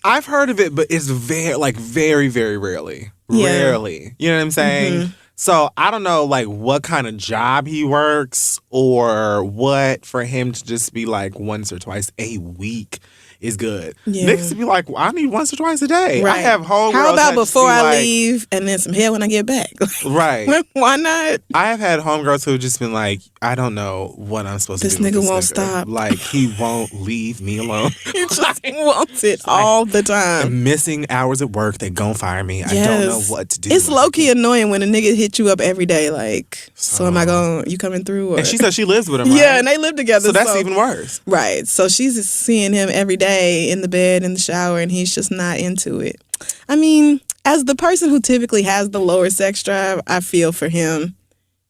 I've heard of it, but it's very, very rarely. Yeah. Rarely. You know what I'm saying? So I don't know what kind of job he works or what for him to just be like once or twice a week is good. Yeah. Niggas to be like, well, I need once or twice a day. I Right. have homegirls. How about that just before be I like- leave and then some hair when I get back? Right. Why not? I have had homegirls who have just been like, I don't know what I'm supposed This to do. with nigga won't stop. Like, he won't leave me alone. He just wants it all the time. I'm missing hours at work. They gon' fire me. I don't know what to do. It's low key annoying when a nigga hit you up every day. Like, so am I going? You coming through? Or? And she said she lives with him, right? Yeah, and they live together. So that's even worse. Right. So she's just seeing him every day in the bed, in the shower, and he's just not into it. I mean, as the person who typically has the lower sex drive, I feel for him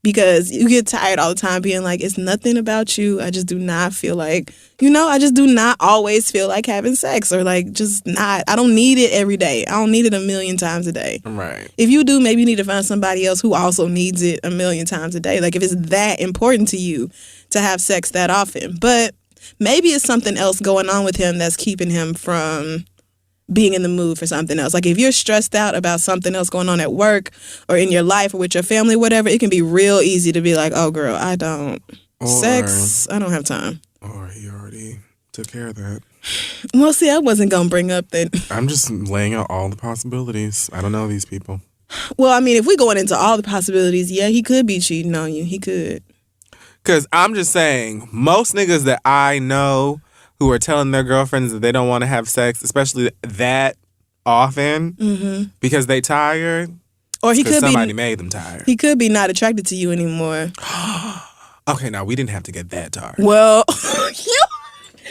because you get tired all the time being like, it's nothing about you. I just do not feel like, I just do not always feel like having sex or like just not. I don't need it every day. I don't need it a million times a day. Right. If you do, maybe you need to find somebody else who also needs it a million times a day. Like if it's that important to you to have sex that often. But maybe it's something else going on with him that's keeping him from being in the mood for something else. Like if you're stressed out about something else going on at work or in your life or with your family, whatever, it can be real easy to be like, oh girl, I don't. Sex, I don't have time. Or he already took care of that. Well, see, I wasn't going to bring up that. I'm just laying out all the possibilities. I don't know these people. Well, I mean, if we're going into all the possibilities, yeah, he could be cheating on you. He could. Because I'm just saying, most niggas that I know who are telling their girlfriends that they don't want to have sex, especially that often, because they tired, Or he because could somebody be. made them tired. He could be not attracted to you anymore. Okay, now we didn't have to get that tired. Well,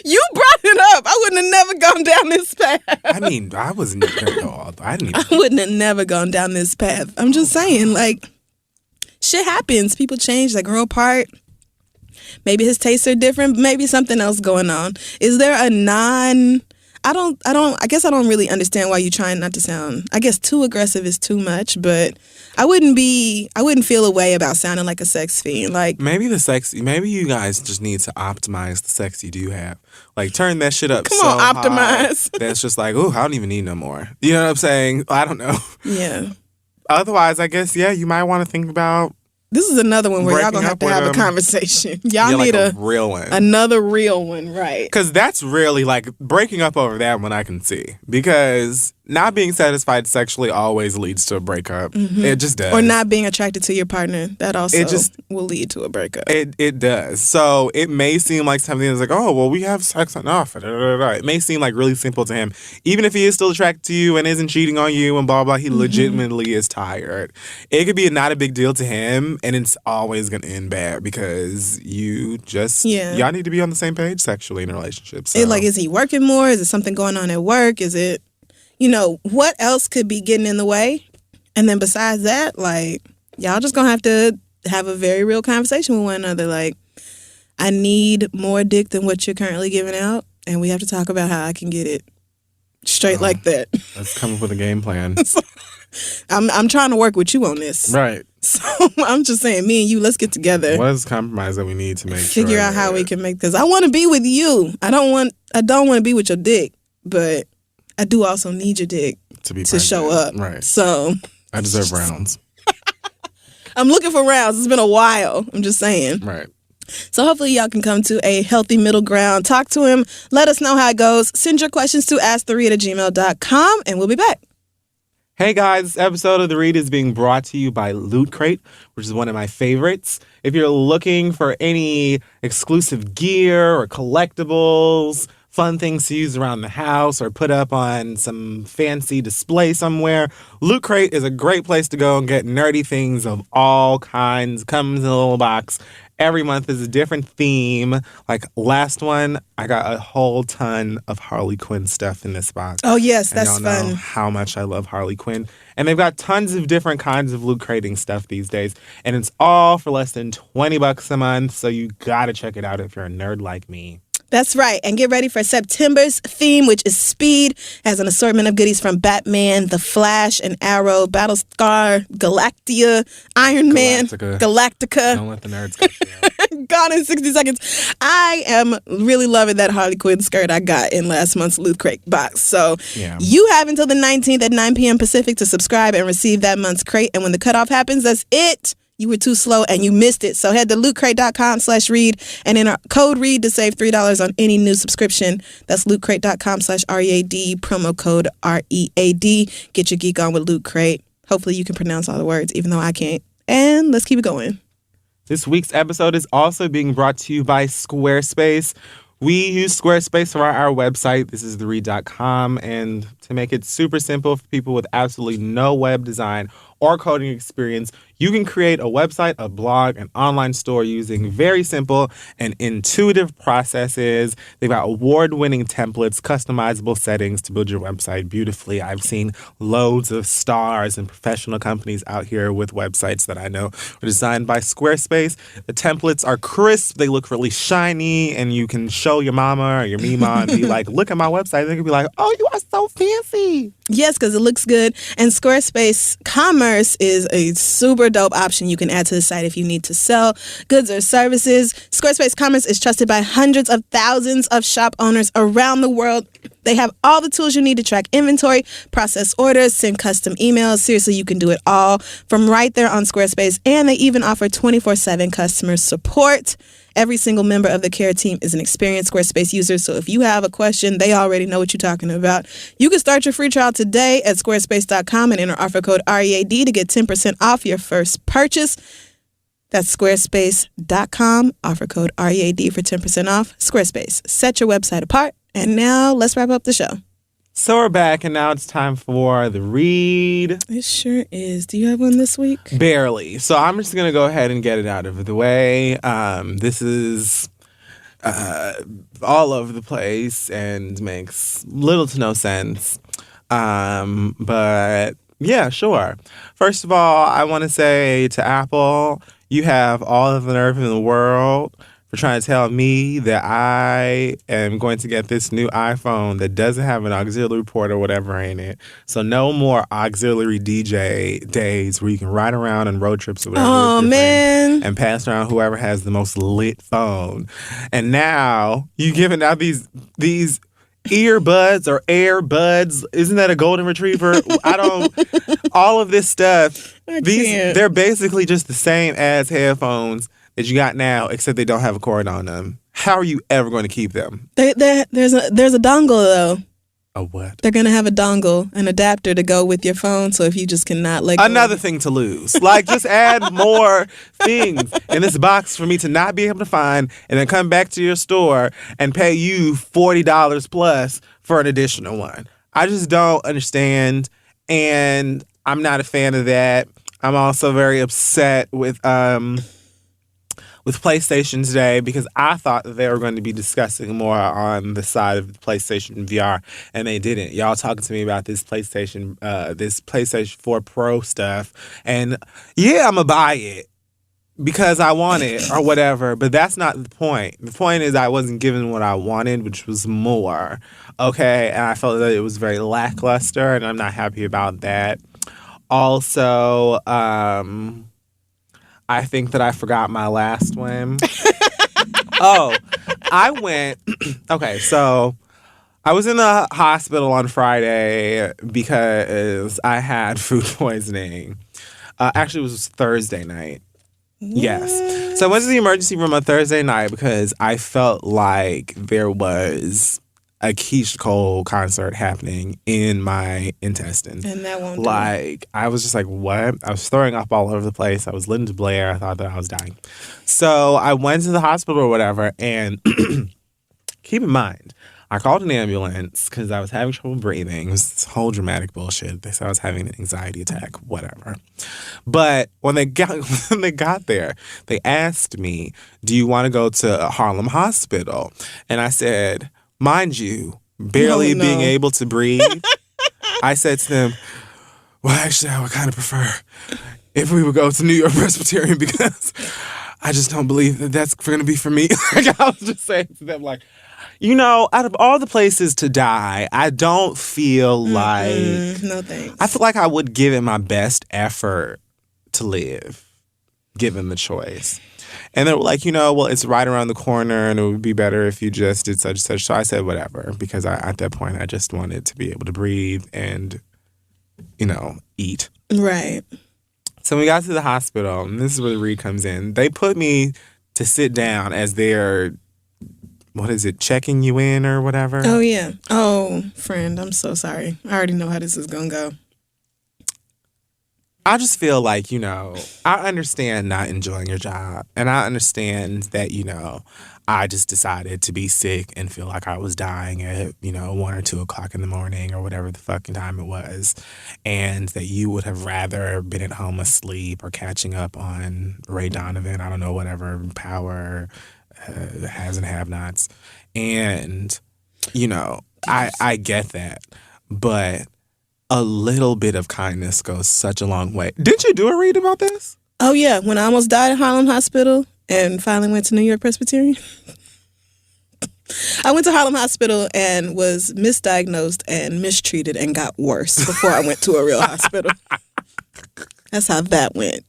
you brought it up. I wouldn't have never gone down this path. I mean, I wasn't going to go all. I didn't even. I wouldn't have never gone down this path. I'm just saying, like, shit happens. People change. They grow apart. Maybe his tastes are different. Maybe something else going on. Is there a I guess I don't really understand why you're trying not to sound, I guess too aggressive is too much, but I wouldn't feel a way about sounding like a sex fiend. Like, maybe you guys just need to optimize the sex you do have. Like, turn that shit up come so on, high optimize. that's just like, oh, I don't even need no more. You know what I'm saying? I don't know. Yeah. Otherwise, I guess, yeah, you might want to think about This is another one where y'all breaking gonna have up to with have a him. conversation. Y'all Yeah, need like a real one. another real one, right? Because that's really, like, breaking up over that one I can see. Because not being satisfied sexually always leads to a breakup. Mm-hmm. It just does. Or not being attracted to your partner. That also It just- will lead to a breakup. It does. So it may seem like something that's like, oh, well, we have sex enough. It may seem like really simple to him. Even if he is still attracted to you and isn't cheating on you and blah, blah, he legitimately is tired. It could be not a big deal to him, and it's always going to end bad because you just, y'all need to be on the same page sexually in a relationship. So. Is he working more? Is it something going on at work? Is it, what else could be getting in the way? And then besides that, like, y'all just going to have to have a very real conversation with one another. Like, I need more dick than what you're currently giving out, and we have to talk about how I can get it straight like that. Let's come up with a game plan. I'm trying to work with you on this. Right. So I'm just saying, me and you, let's get together. What is the compromise that we need to figure out how we can make this? I want to be with you. I don't want to be with your dick, but I do also need your dick to show up. Right. So I deserve rounds. I'm looking for rounds. It's been a while. I'm just saying. Right. So hopefully y'all can come to a healthy middle ground. Talk to him. Let us know how it goes. Send your questions to asktheread@gmail.com, and we'll be back. Hey guys, this episode of The Read is being brought to you by Loot Crate, which is one of my favorites. If you're looking for any exclusive gear or collectibles, fun things to use around the house or put up on some fancy display somewhere, Loot Crate is a great place to go and get nerdy things of all kinds. Comes in a little box. Every month is a different theme. Like last one, I got a whole ton of Harley Quinn stuff in this box. Oh, yes, and that's y'all fun. know how much I love Harley Quinn. And they've got tons of different kinds of Loot Crating stuff these days. And it's all for less than $20 a month. So you gotta check it out if you're a nerd like me. That's right. And get ready for September's theme, which is speed, as an assortment of goodies from Batman, The Flash, and Arrow, Battlestar, Galactica, Iron Man, Galactica. Don't let the nerds get you. Gone in 60 seconds. I am really loving that Harley Quinn skirt I got in last month's Loot Crate box. So you have until the 19th at 9 p.m. Pacific to subscribe and receive that month's crate. And when the cutoff happens, that's it. You were too slow and you missed it. So head to lootcrate.com/read and enter code READ to save $3 on any new subscription. That's lootcrate.com/READ, promo code READ. Get your geek on with Loot Crate. Hopefully you can pronounce all the words, even though I can't. And let's keep it going. This week's episode is also being brought to you by Squarespace. We use Squarespace for our website. This is theread.com. And to make it super simple for people with absolutely no web design or coding experience, you can create a website, a blog, an online store using very simple and intuitive processes. They've got award-winning templates, customizable settings to build your website beautifully. I've seen loads of stars and professional companies out here with websites that I know are designed by Squarespace. The templates are crisp. They look really shiny, and you can show your mama or your mima and be like, look at my website. They can be like, oh, you are so fancy. Yes, because it looks good. And Squarespace Commerce is a super dope option you can add to the site if you need to sell goods or services. Squarespace Commerce is trusted by hundreds of thousands of shop owners around the world. They have all the tools you need to track inventory, process orders, send custom emails. Seriously, you can do it all from right there on Squarespace. And they even offer 24/7 customer support. Every single member of the care team is an experienced Squarespace user, so if you have a question, they already know what you're talking about. You can start your free trial today at squarespace.com and enter offer code READ to get 10% off your first purchase. That's squarespace.com, offer code READ for 10% off. Squarespace, set your website apart. And now let's wrap up the show. So we're back, and now it's time for The Read. It sure is. Do you have one this week? Barely. So I'm just going to go ahead and get it out of the way. This is all over the place and makes little to no sense. But yeah, sure. First of all, I want to say to Apple, you have all of the nerve in the world for trying to tell me that I am going to get this new iPhone that doesn't have an auxiliary port or whatever in it. So no more auxiliary DJ days where you can ride around on road trips or whatever Oh, with your man. friend and pass around whoever has the most lit phone. And now you giving out these earbuds or airbuds. Isn't that a golden retriever? All of this stuff. They're basically just the same as headphones that you got now, except they don't have a cord on them. How are you ever going to keep them? There's a dongle though. A what? They're gonna have a dongle, an adapter to go with your phone. So if you just cannot let go. Another thing to lose. Like, just add more things in this box for me to not be able to find, and then come back to your store and pay you $40 plus for an additional one. I just don't understand, and I'm not a fan of that. I'm also very upset with PlayStation today because I thought that they were going to be discussing more on the side of the PlayStation VR, and they didn't. Y'all talking to me about this PlayStation 4 Pro stuff, and yeah, I'm gonna buy it because I want it or whatever, but that's not the point. The point is I wasn't given what I wanted, which was more, okay? And I felt that it was very lackluster, and I'm not happy about that. Also, I think that I forgot my last one. Okay, so I was in the hospital on Friday because I had food poisoning. Actually, it was Thursday night. Yes. So I went to the emergency room on Thursday night because I felt like there was a Keisha Cole concert happening in my intestines. And that won't like, I was just like, what? I was throwing up all over the place. I was Linda Blair. I thought that I was dying. So I went to the hospital or whatever, and keep in mind, I called an ambulance because I was having trouble breathing. It was this whole dramatic bullshit. They said I was having an anxiety attack, whatever. But when they got there, they asked me, do you want to go to Harlem Hospital? And I said, mind you, barely being able to breathe, I said to them, well, actually, I would kind of prefer if we would go to New York Presbyterian because I just don't believe that that's going to be for me. Like, I was just saying to them, like, you know, out of all the places to die, I don't feel like... No thanks. I feel like I would give it my best effort to live, given the choice. And they were like, you know, well, it's right around the corner and it would be better if you just did such and such. So I said whatever, because at that point, I just wanted to be able to breathe and, you know, eat. Right. So we got to the hospital, and this is where the read comes in. They put me to sit down as they're, what is it, checking you in or whatever? Oh, yeah. Oh, friend, I'm so sorry. I already know how this is going to go. I just feel like, you know, I understand not enjoying your job. And I understand that, you know, I just decided to be sick and feel like I was dying at, you know, 1 or 2 o'clock in the morning or whatever the fucking time it was. And that you would have rather been at home asleep or catching up on Ray Donovan, I don't know, whatever, Power, has and have-nots. And, you know, I get that. But a little bit of kindness goes such a long way. Didn't you do a read about this? Oh, yeah. When I almost died at Harlem Hospital and finally went to New York Presbyterian. I went to Harlem Hospital and was misdiagnosed and mistreated and got worse before I went to a real hospital. That's how that went.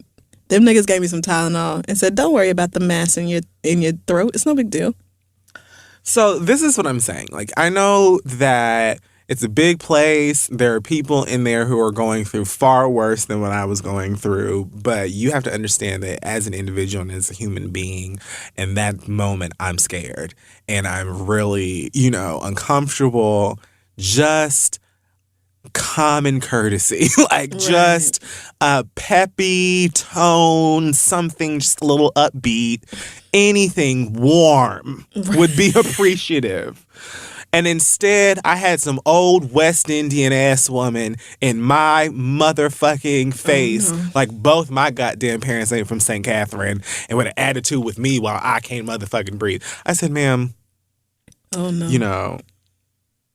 Them niggas gave me some Tylenol and said, don't worry about the mass in your throat. It's no big deal. So this is what I'm saying. Like, I know that it's a big place. There are people in there who are going through far worse than what I was going through. But you have to understand that as an individual and as a human being, in that moment, I'm scared. And I'm really, you know, uncomfortable. Just common courtesy. Like, right. Just a peppy tone, something just a little upbeat. Anything warm would be appreciative. And instead, I had some old West Indian ass woman in my motherfucking face. Oh, no. Like, both my goddamn parents ain't from St. Catherine, and with an attitude with me while I can't motherfucking breathe. I said, ma'am, oh no, you know,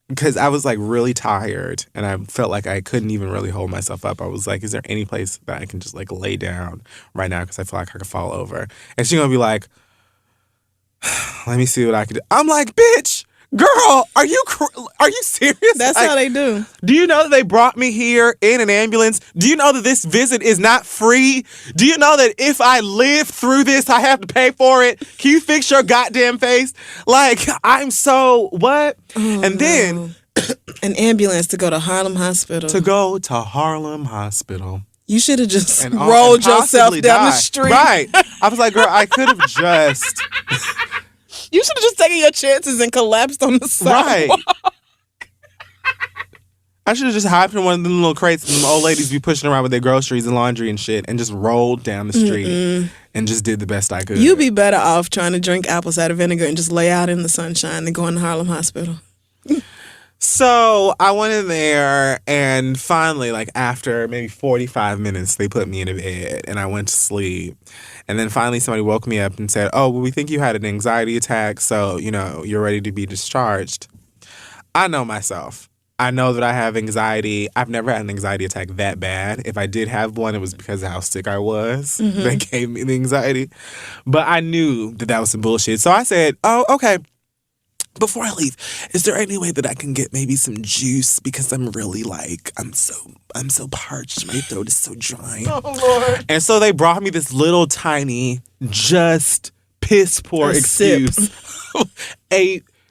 because I was like really tired and I felt like I couldn't even really hold myself up. I was like, is there any place that I can just like lay down right now? Because I feel like I could fall over. And she's going to be like, let me see what I can do. I'm like, bitch, girl, are you serious? That's Like, how they do. do you know that they brought me here in an ambulance? Do you know that this visit is not free? Do you know that if I live through this, I have to pay for it? Can you fix your goddamn face? Like, I'm so, what? And then An ambulance to go to Harlem Hospital. to go to Harlem Hospital. You should have just And rolled yourself possibly down the die. street. Right. I was like, girl, I could have just. You should have just taken your chances and collapsed on the sidewalk. Right. I should have just hopped in one of them little crates and the old ladies be pushing around with their groceries and laundry and shit and just rolled down the street and just did the best I could. You'd be better off trying to drink apple cider vinegar and just lay out in the sunshine than going to Harlem Hospital. So I went in there and finally, like after maybe 45 minutes, they put me in a bed and I went to sleep. And then finally somebody woke me up and said, oh, well, we think you had an anxiety attack. So, you're ready to be discharged. I know myself. I know that I have anxiety. I've never had an anxiety attack that bad. If I did have one, it was because of how sick I was that gave me the anxiety. But I knew that was some bullshit. So I said, oh, okay. Before I leave, is there any way that I can get maybe some juice because I'm really I'm so parched. My throat is so dry. Oh, Lord. And so they brought me this little tiny, just piss poor A excuse.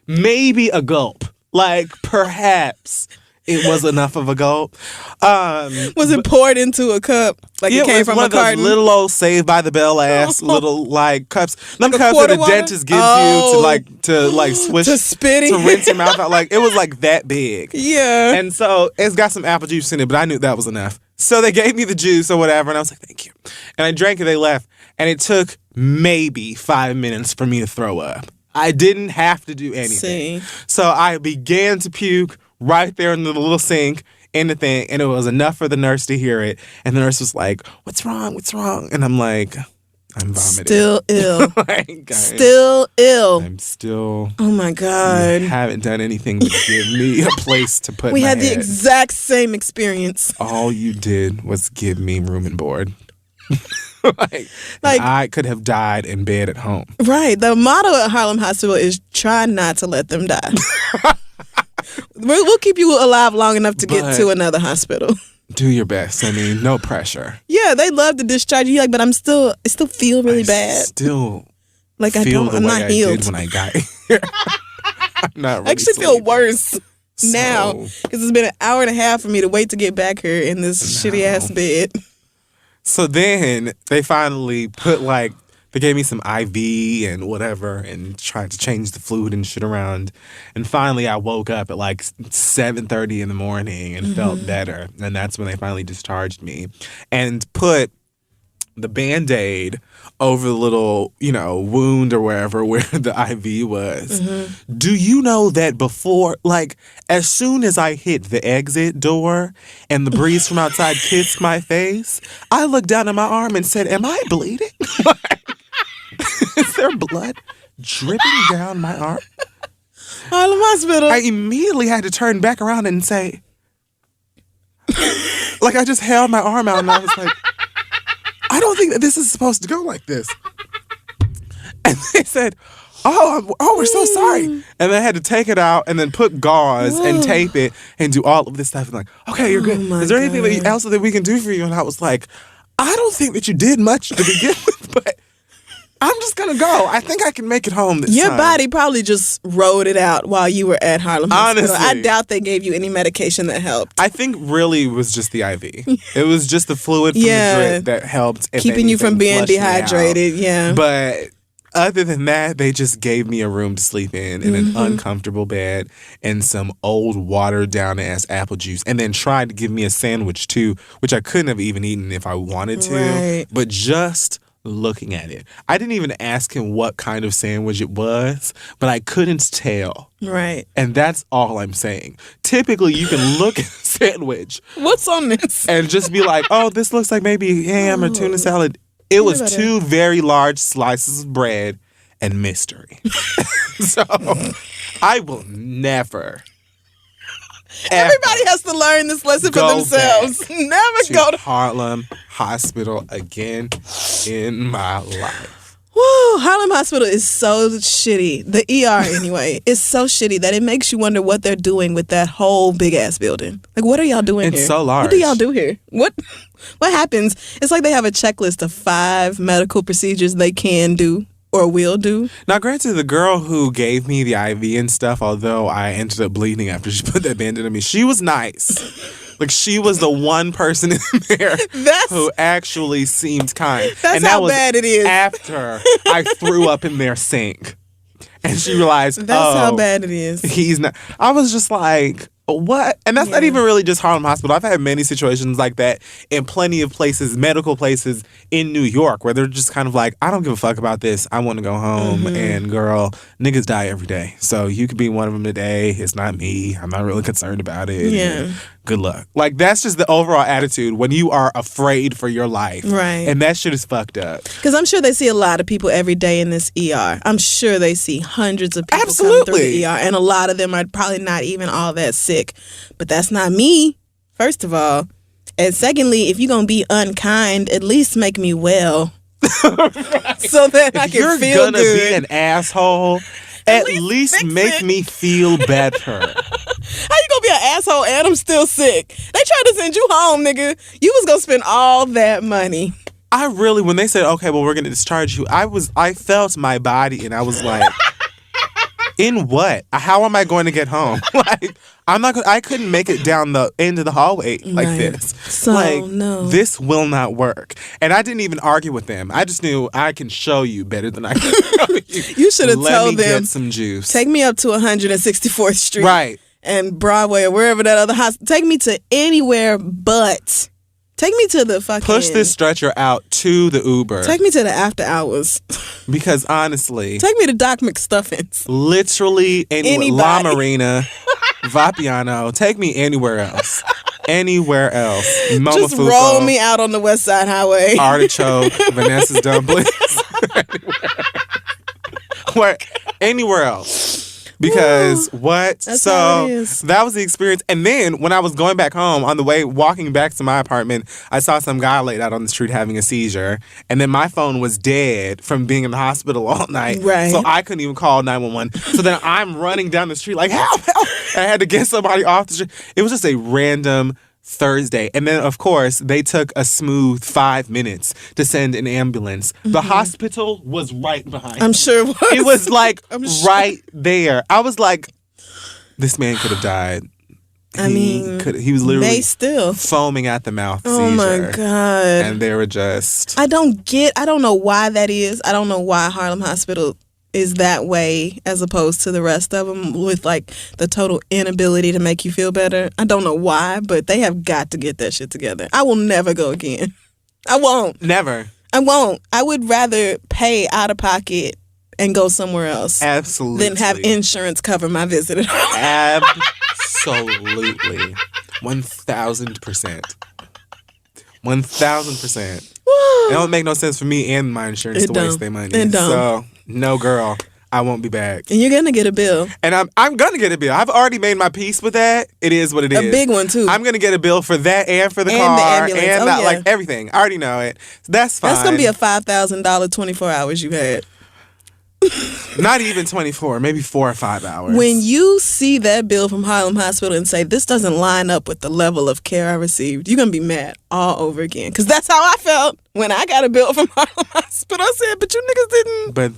Maybe a gulp. Like perhaps it was enough of a gulp. Was it poured into a cup? Like it came from one a of those carton? little old Saved by the Bell ass little cups. Them Like a cups that quarter the water? dentist gives Oh. you to swish To spit it? to rinse your mouth out. Like it was like that big. Yeah. And so it's got some apple juice in it, but I knew that was enough. So they gave me the juice or whatever, and I was like, thank you. And I drank it, they left. And it took maybe 5 minutes for me to throw up. I didn't have to do anything. See. So I began to puke right there in the little sink in the thing, and it was enough for the nurse to hear it. And the nurse was like, what's wrong? What's wrong? And I'm like, I'm vomiting. Still ill. Like, Still ill. I'm still. Oh, my God. You haven't done anything but give me a place to put We my had the head. exact same experience. All you did was give me room and board. Like I could have died in bed at home. Right. The motto at Harlem Hospital is try not to let them die. We'll keep you alive long enough to get to another hospital. Do your best. I mean, no pressure. Yeah, they love to discharge you. But I still feel really bad. Still Like feel I'm not healed. I did when I got here. I'm not really I actually feel sleeping. worse now because it's been an hour and a half for me to wait to get back here in this shitty ass bed. So then they finally they gave me some IV and whatever and tried to change the fluid and shit around. And finally I woke up at 7:30 in the morning and felt better. And that's when they finally discharged me and put the Band-Aid over the little, wound or wherever where the IV was. Do you know that before, as soon as I hit the exit door and the breeze from outside kissed my face, I looked down at my arm and said, am I bleeding? Is there blood dripping down my arm? Harlem Hospital. I immediately had to turn back around and say, I just held my arm out and I was like, I don't think that this is supposed to go like this. And they said, oh, we're so sorry. And I had to take it out and then put gauze and tape it and do all of this stuff. And okay, you're good. Is there anything else that we can do for you? And I was like, I don't think that you did much to begin with, but I'm just going to go. I think I can make it home this Your time. body probably just rode it out while you were at Harlem Hospital. Honestly. I doubt they gave you any medication that helped. I think really it was just the IV. It was just the fluid from the drip that helped. if Keeping you from anything, being flush me out. dehydrated, yeah. But other than that, they just gave me a room to sleep in an uncomfortable bed and some old watered down ass apple juice, and then tried to give me a sandwich too, which I couldn't have even eaten if I wanted to. Right. But just looking at it, I didn't even ask him what kind of sandwich it was, but I couldn't tell. Right. And that's all I'm saying. Typically, you can look at a sandwich What's on this? and just be like, oh, this looks like maybe ham or tuna salad. It was two very large slices of bread and mystery. So I will never. Everybody has to learn this lesson for Go themselves. Never to go to. Harlem Hospital again in my life. Woo, Harlem Hospital is so shitty. The ER, anyway, is so shitty that it makes you wonder what they're doing with that whole big-ass building. Like, what are y'all doing here? It's so large. What do y'all do here? What happens? It's like they have a checklist of 5 medical procedures they can do or will do. Now, granted, the girl who gave me the IV and stuff, although I ended up bleeding after she put that bandage on me, she was nice. Like, she was the one person in there who actually seemed kind. That's and that how was bad it is. After I threw up in their sink. And she realized, that's how bad it is. He's not. I was just like, what? And that's not even really just Harlem Hospital. I've had many situations like that in plenty of places, medical places in New York, where they're just kind of like, I don't give a fuck about this. I want to go home. And girl, niggas die every day. So you could be one of them today. It's not me. I'm not really concerned about it. Yeah. Good luck. Like, that's just the overall attitude when you are afraid for your life. Right. And that shit is fucked up. Because I'm sure they see a lot of people every day in this ER. I'm sure they see hundreds of people Absolutely. come through the ER. And a lot of them are probably not even all that sick. But that's not me, first of all. And secondly, if you're going to be unkind, at least make me well. Right. So that I can feel good. If you're going to be an asshole, at least make me feel better. How you gonna be an asshole and I'm still sick? They tried to send you home, nigga. You was gonna spend all that money. I really, when they said, okay, well, we're gonna discharge you, I felt my body and I was like, in what? How am I going to get home? Like, I couldn't make it down the end of the hallway like this. So, like, no. This will not work. And I didn't even argue with them. I just knew I can show you better than I can show you. You should have told them. Let me get some juice. Take me up to 164th Street. Right. And Broadway or wherever that other hospital. Take me to anywhere but. Take me to the fucking. Push this stretcher out to the Uber. Take me to the after hours. Because honestly. Take me to Doc McStuffins. Literally anywhere. La Marina, Vapiano. Take me anywhere else. Anywhere else. Just roll me out on the West Side Highway. Artichoke, Vanessa's Dumplings. Anywhere else. Because what? That's so how it is. that was the experience. And then when I was going back home, on the way walking back to my apartment, I saw some guy laid out on the street having a seizure. And then my phone was dead from being in the hospital all night. Right. So I couldn't even call 911. So then I'm running down the street like, help, help. And I had to get somebody off the street. It was just a random Thursday. And then, of course, they took a smooth 5 minutes to send an ambulance. The hospital was right behind. I'm sure it was. It was like sure. right there. I was like, this man could have died. He was literally foaming at the mouth. Oh my God. And they were just. I don't know why that is. I don't know why Harlem Hospital is that way as opposed to the rest of them with like the total inability to make you feel better. I don't know why, but they have got to get that shit together. I will never go again. I won't. Never. I won't. I would rather pay out of pocket and go somewhere else. Absolutely. Than have insurance cover my visit at home. Absolutely. 1,000%. 1,000%. It don't make no sense for me and my insurance to waste their money. So, no, girl, I won't be back. And you're gonna get a bill. And I'm gonna get a bill. I've already made my peace with that. It is what it is. A big one too. I'm gonna get a bill for that and for the and car the ambulance. and like everything. I already know it. That's fine. That's gonna be a $5,000 24 hours you had. Not even 24, maybe 4 or 5 hours. When you see that bill from Harlem Hospital and say, this doesn't line up with the level of care I received, you're going to be mad all over again. Because that's how I felt when I got a bill from Harlem Hospital. I said, but you niggas didn't. But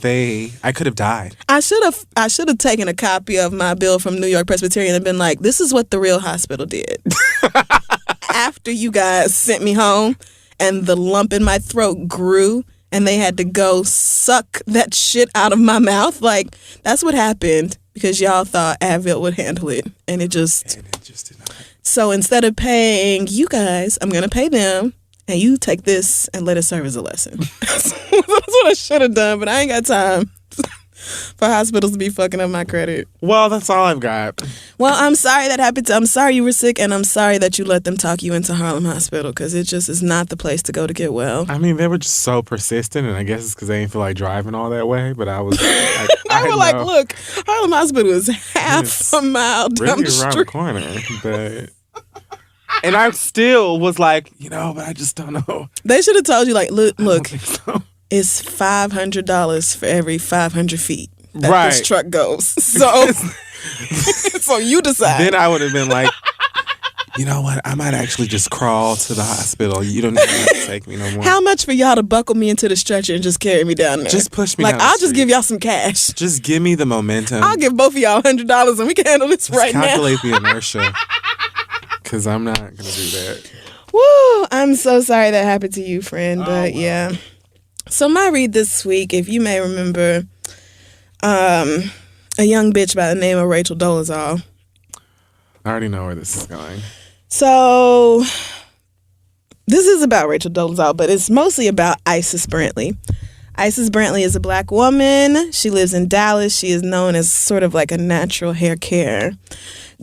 I could have died. I should have taken a copy of my bill from New York Presbyterian and been like, this is what the real hospital did. After you guys sent me home and the lump in my throat grew, and they had to go suck that shit out of my mouth. Like, that's what happened because y'all thought Advil would handle it. And it just did not. So instead of paying you guys, I'm going to pay them. And you take this and let it serve as a lesson. That's what I should have done, but I ain't got time for hospitals to be fucking up my credit. Well, that's all I've got. Well, I'm sorry that happened. I'm sorry you were sick, and I'm sorry that you let them talk you into Harlem Hospital because it just is not the place to go to get well. I mean, they were just so persistent, and I guess it's because they didn't feel like driving all that way, but I was like... I were like, look, Harlem Hospital is half a mile down the street. Really around the corner, but... And I still was like, but I just don't know. They should have told you, like, look, so. it's $500 for every 500 feet that Right. this truck goes. So, so you decide. Then I would have been like, you know what? I might actually just crawl to the hospital. You don't even have to take me no more. How much for y'all to buckle me into the stretcher and just carry me down there? Just push me like, down the I'll just street. give y'all some cash. Just give me the momentum. I'll give both of y'all $100 and we can handle this Just right now. calculate the inertia. Because I'm not going to do that. Woo! I'm so sorry that happened to you, friend. But yeah. So my read this week, if you may remember, a young bitch by the name of Rachel Dolezal. I already know where this is going. So this is about Rachel Dolezal, but it's mostly about Isis Brantley. Isis Brantley is a black woman. She lives in Dallas. She is known as sort of like a natural hair care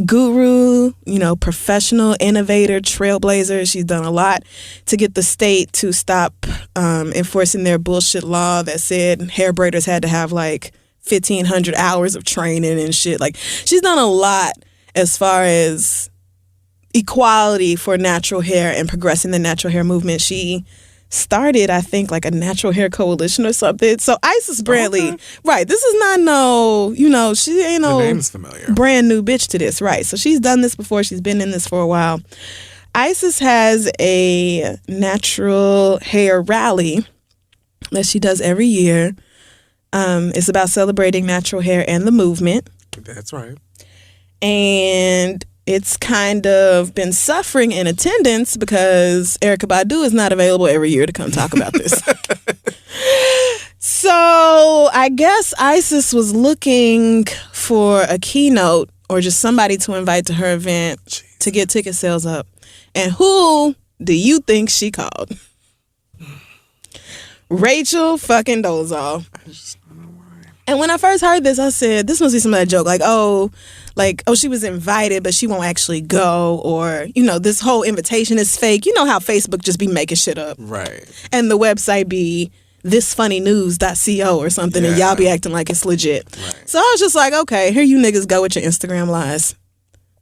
guru, professional innovator, trailblazer. She's done a lot to get the state to stop enforcing their bullshit law that said hair braiders had to have like 1,500 hours of training and shit. Like, she's done a lot as far as equality for natural hair and progressing the natural hair movement. She started, I think, like a natural hair coalition or something. So Isis Brantley, right, this is not she ain't no The name's familiar. brand new bitch to this, right? So she's done this before. She's been in this for a while. Isis has a natural hair rally that she does every year. It's about celebrating natural hair and the movement. That's right. And it's kind of been suffering in attendance because Erykah Badu is not available every year to come talk about this. So I guess Isis was looking for a keynote or just somebody to invite to her event to get ticket sales up. And who do you think she called? Rachel fucking Dolezal. And when I first heard this, I said, this must be some of that joke. She was invited, but she won't actually go. Or, this whole invitation is fake. You know how Facebook just be making shit up. Right. And the website be thisfunnynews.co or something, and y'all be acting like it's legit. Right. So I was just like, okay, here you niggas go with your Instagram lies.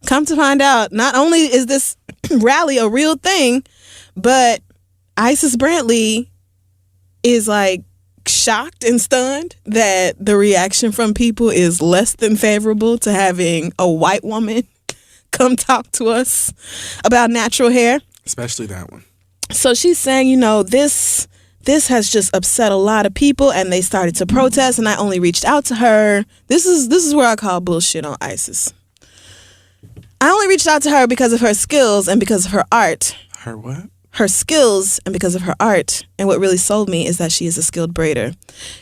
Come to find out, not only is this rally a real thing, but Isis Brantley is like shocked and stunned that the reaction from people is less than favorable to having a white woman come talk to us about natural hair. Especially that one. So she's saying, this has just upset a lot of people and they started to protest, and I only reached out to her. This is where I call bullshit on Isis. I only reached out to her because of her skills and because of her art. Her what? Her skills and because of her art. And what really sold me is that she is a skilled braider.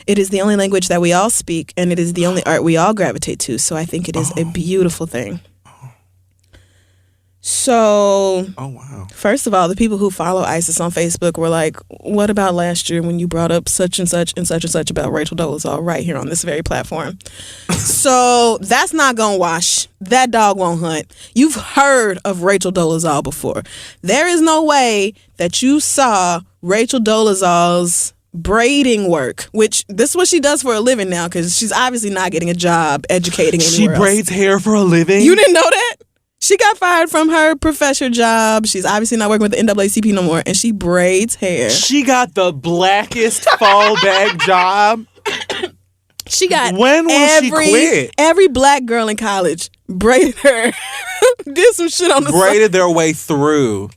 It is the only language that we all speak, and it is the only art we all gravitate to. So I think it is a beautiful thing. So, Oh, wow. first of all, the people who follow Isis on Facebook were like, what about last year when you brought up such and such and such and such about Rachel Dolezal right here on this very platform? So that's not going to wash. That dog won't hunt. You've heard of Rachel Dolezal before. There is no way that you saw Rachel Dolezal's braiding work, which this is what she does for a living now, because she's obviously not getting a job educating She anywhere else. braids hair for a living? You didn't know that? She got fired from her professor job. She's obviously not working with the NAACP no more, and she braids hair. She got the blackest fallback job. She got When will she quit? Every black girl in college braided her. Did some shit on the Braided their way through.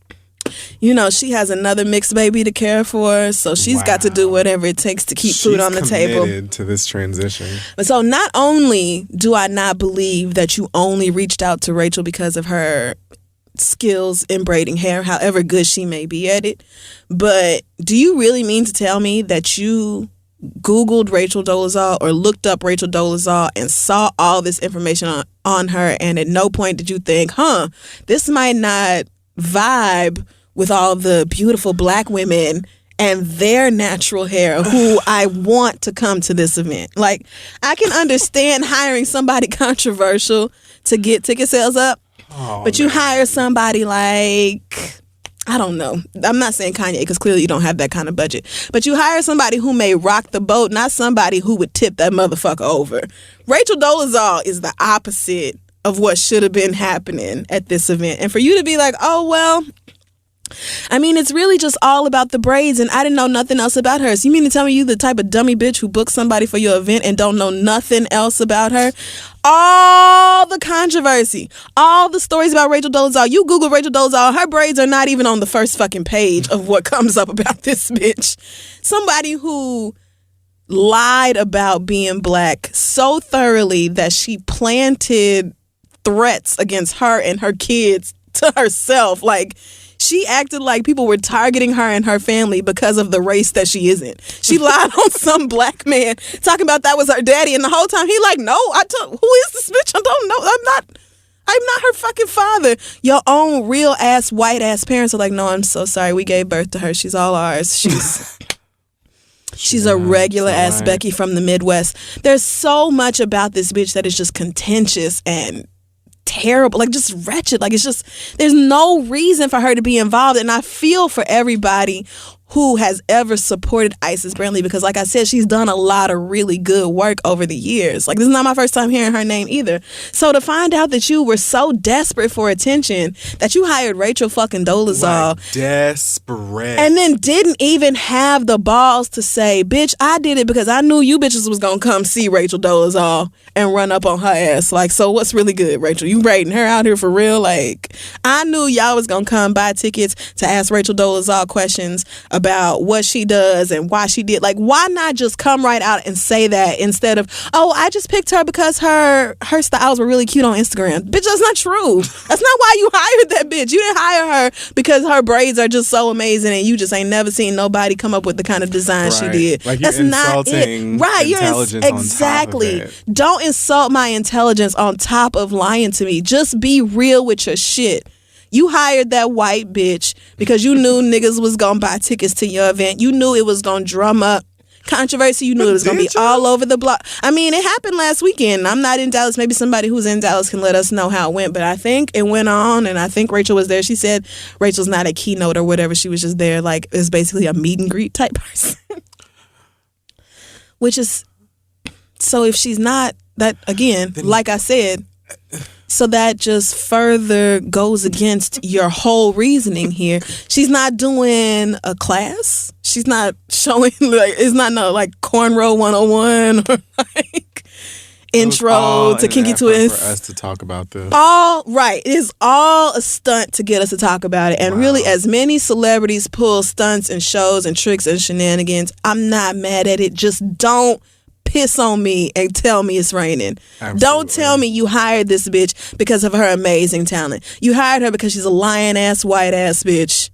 She has another mixed baby to care for, so she's got to do whatever it takes to keep food on the table. She's committed to this transition. But so not only do I not believe that you only reached out to Rachel because of her skills in braiding hair, however good she may be at it, but do you really mean to tell me that you Googled Rachel Dolezal or looked up Rachel Dolezal and saw all this information on her, and at no point did you think, this might not vibe with all the beautiful black women and their natural hair who I want to come to this event? Like, I can understand hiring somebody controversial to get ticket sales up, but you hire somebody like, I don't know. I'm not saying Kanye because clearly you don't have that kind of budget. But you hire somebody who may rock the boat, not somebody who would tip that motherfucker over. Rachel Dolezal is the opposite of what should have been happening at this event. And for you to be like, oh, well, I mean, it's really just all about the braids, and I didn't know nothing else about her. So you mean to tell me you the type of dummy bitch who books somebody for your event and don't know nothing else about her? All the controversy, all the stories about Rachel Dolezal. You Google Rachel Dolezal, her braids are not even on the first fucking page of what comes up about this bitch. Somebody who lied about being black so thoroughly that she planted threats against her and her kids to herself. Like, she acted like people were targeting her and her family because of the race that she isn't. She lied on some black man talking about that was her daddy, and the whole time he like, no, who is this bitch? I don't know. I'm not her fucking father. Your own real ass white ass parents are like, no, I'm so sorry. We gave birth to her. She's all ours. She's a regular ass Becky from the Midwest. There's so much about this bitch that is just contentious and terrible, like just wretched. Like, it's just, there's no reason for her to be involved. And I feel for everybody who has ever supported Isis Brantley, because like I said, she's done a lot of really good work over the years. Like, this is not my first time hearing her name either. So to find out that you were so desperate for attention that you hired Rachel fucking Dolezal, like, desperate, and then didn't even have the balls to say, bitch, I did it because I knew you bitches was gonna come see Rachel Dolezal and run up on her ass. Like, so what's really good, Rachel? You raiding her out here for real? Like, I knew y'all was gonna come buy tickets to ask Rachel Dolezal questions about what she does and why she did. Like, why not just come right out and say that instead of, oh, I just picked her because her styles were really cute on Instagram. Bitch, that's not true. That's not why you hired that bitch. You didn't hire her because her braids are just so amazing and you just ain't never seen nobody come up with the kind of design she did. Like, that's not it. Right, you're exactly. Don't insult my intelligence on top of lying to me. Just be real with your shit. You hired that white bitch because you knew niggas was gonna buy tickets to your event. You knew it was gonna drum up controversy. You knew it was gonna be all over the block. I mean, it happened last weekend. I'm not in Dallas. Maybe somebody who's in Dallas can let us know how it went. But I think it went on, and I think Rachel was there. She said Rachel's not a keynote or whatever. She was just there, like, it's basically a meet and greet type person. Which is, so if she's not that, again, like I said, so that just further goes against your whole reasoning here. She's not doing a class. She's not showing, like, it's not no like cornrow 101 or like intro to Kinky Twist. For us to talk about this. All right. It is all a stunt to get us to talk about it. And really, as many celebrities pull stunts and shows and tricks and shenanigans, I'm not mad at it. Just don't piss on me and tell me it's raining. Absolutely. Don't tell me you hired this bitch because of her amazing talent. You hired her because she's a lying ass white ass bitch,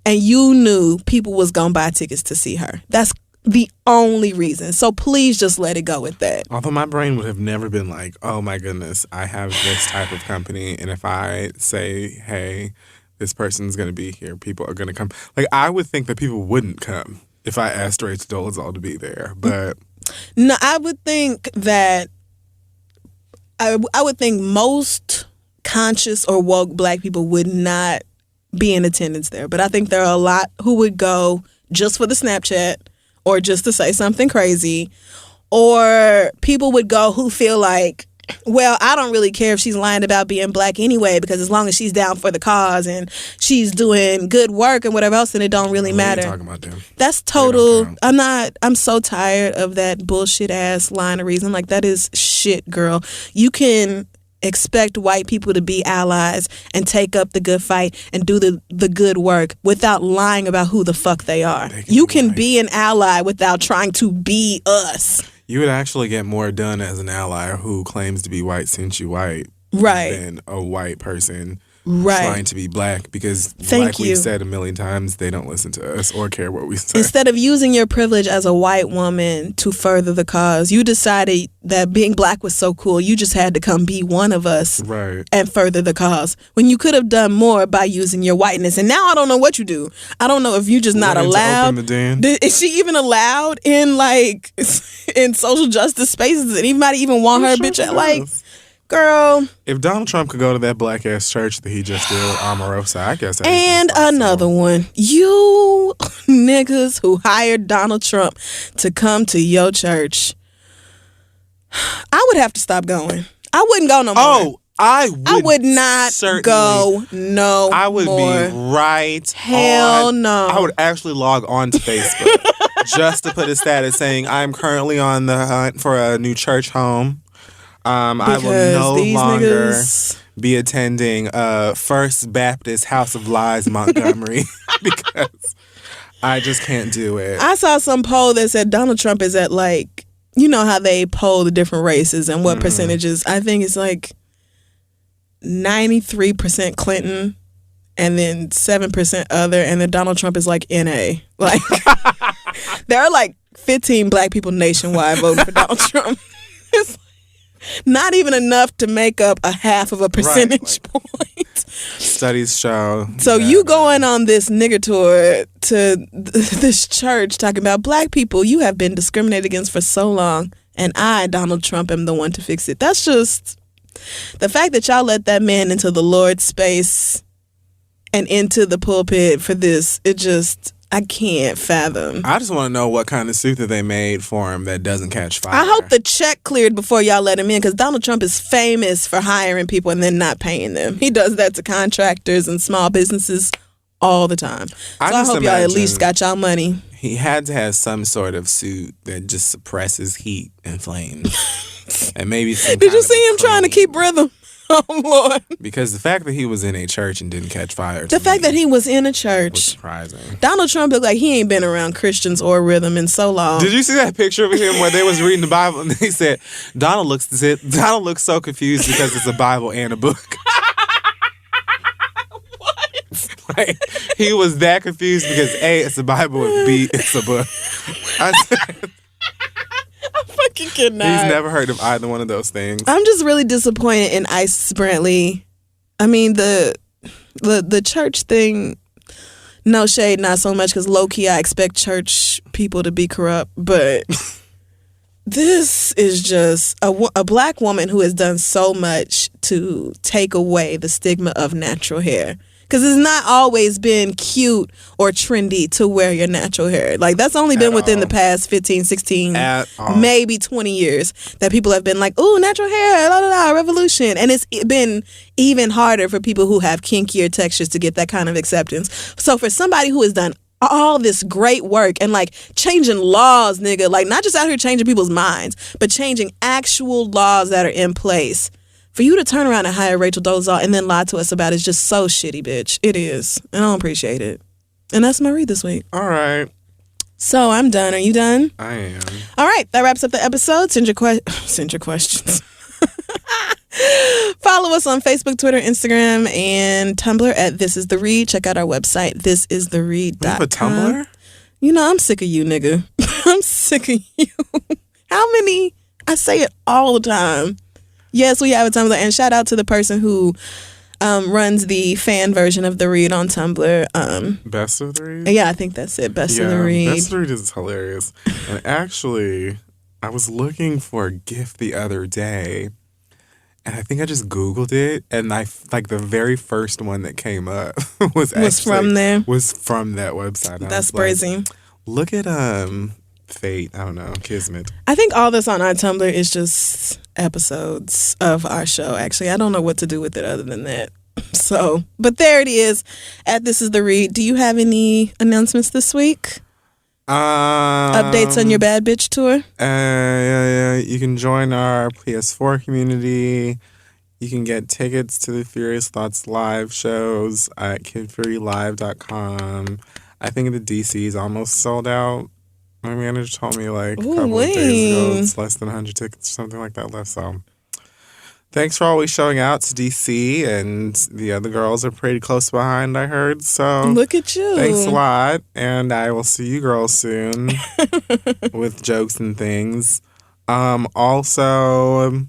and you knew people was gonna buy tickets to see her. That's the only reason. So please just let it go with that. Although my brain would have never been like, oh my goodness, I have this type of company, and if I say, hey, this person's gonna be here, people are gonna come. Like, I would think that people wouldn't come if I asked Rachel Dolezal to be there, but no, I would think that I would think most conscious or woke black people would not be in attendance there. But I think there are a lot who would go just for the Snapchat or just to say something crazy, or people would go who feel like, well, I don't really care if she's lying about being black anyway, because as long as she's down for the cause and she's doing good work and whatever else, then it don't really matter. Talking about them. That's total. I'm so tired of that bullshit ass line of reason. Like, that is shit, girl. You can expect white people to be allies and take up the good fight and do the good work without lying about who the fuck they are. You can be an ally without trying to be us. You would actually get more done as an ally who claims to be white since you white, right, than a white person right. trying to be black, because we've said a million times, they don't listen to us or care what we say. Instead of using your privilege as a white woman to further the cause, you decided that being black was so cool, you just had to come be one of us, right, and further the cause, when you could have done more by using your whiteness. And now I don't know what you do. I don't know if you just not allowed. Is she even allowed in, like, in social justice spaces? Does anybody even want her bitch at, like, girl? If Donald Trump could go to that black ass church that he just did, Omarosa, I guess. And another one, you niggas who hired Donald Trump to come to your church, I would have to stop going. I wouldn't go no more. Oh, I would not go no I would more. be right. Hell no. I would actually log on to Facebook just to put a status saying I'm currently on the hunt for a new church home. I will no longer be attending First Baptist House of Lies Montgomery because I just can't do it. I saw some poll that said Donald Trump is at like, you know how they poll the different races and what percentages. I think it's like 93% Clinton and then 7% other, and then Donald Trump is like NA. Like there are like 15 black people nationwide voting for Donald Trump. It's not even enough to make up a half of a percentage point. Studies show. So you going on this nigger tour to this church talking about black people you have been discriminated against for so long, and I, Donald Trump, am the one to fix it. That's just the fact that y'all let that man into the Lord's space and into the pulpit for this. It just, I can't fathom. I just want to know what kind of suit that they made for him that doesn't catch fire. I hope the check cleared before y'all let him in, because Donald Trump is famous for hiring people and then not paying them. He does that to contractors and small businesses all the time. So I hope y'all at least got y'all money. He had to have some sort of suit that just suppresses heat and flames. And maybe some Did you see him trying to keep rhythm? Oh, Lord. Because the fact that he was in a church and didn't catch fire. The fact that he was in a church. Was surprising. Donald Trump looked like he ain't been around Christians or rhythm in so long. Did you see that picture of him where they was reading the Bible and they said, Donald looks so confused because it's a Bible and a book. What? Like, he was that confused because A, it's a Bible, and B, it's a book. I fucking cannot. He's never heard of either one of those things. I'm just really disappointed in Isis Brantley. I mean, the church thing, no shade, not so much, because low-key I expect church people to be corrupt, but this is just a black woman who has done so much to take away the stigma of natural hair. Because it's not always been cute or trendy to wear your natural hair. Like, that's only been within the past 15, 16, maybe 20 years that people have been like, ooh, natural hair, la la la, revolution. And it's been even harder for people who have kinkier textures to get that kind of acceptance. So for somebody who has done all this great work and like changing laws, nigga, like not just out here changing people's minds, but changing actual laws that are in place, for you to turn around and hire Rachel Dolezal and then lie to us about it is just so shitty, bitch. It is. And I don't appreciate it. And that's my read this week. All right. So I'm done. Are you done? I am. All right. That wraps up the episode. Send your questions. Follow us on Facebook, Twitter, Instagram, and Tumblr at This Is The Read. Check out our website, thisistheread.com. You have a Tumblr? You know, I'm sick of you, nigga. I'm sick of you. How many? I say it all the time. Yes, we have a Tumblr, and shout out to the person who runs the fan version of The Read on Tumblr. Best of the Read? Yeah, I think that's it. Best of the Read. Best of the Read is hilarious. And actually, I was looking for a GIF the other day, and I think I just Googled it, and the very first one that came up was from there. Was from that website. That's crazy. Like, look at fate. I don't know, kismet. I think all this on our Tumblr is just episodes of our show. Actually, I don't know what to do with it other than that. So, but there it is. At This Is The Read. Do you have any announcements this week? Updates on your Bad Bitch tour? Yeah. You can join our PS4 community. You can get tickets to the Furious Thoughts live shows at kidfurylive.com. I think the DC is almost sold out. My manager told me like a couple of days ago it's less than 100 tickets or something like that left. So thanks for always showing out to DC, and the other girls are pretty close behind, I heard. So look at you. Thanks a lot, and I will see you girls soon with jokes and things. Also,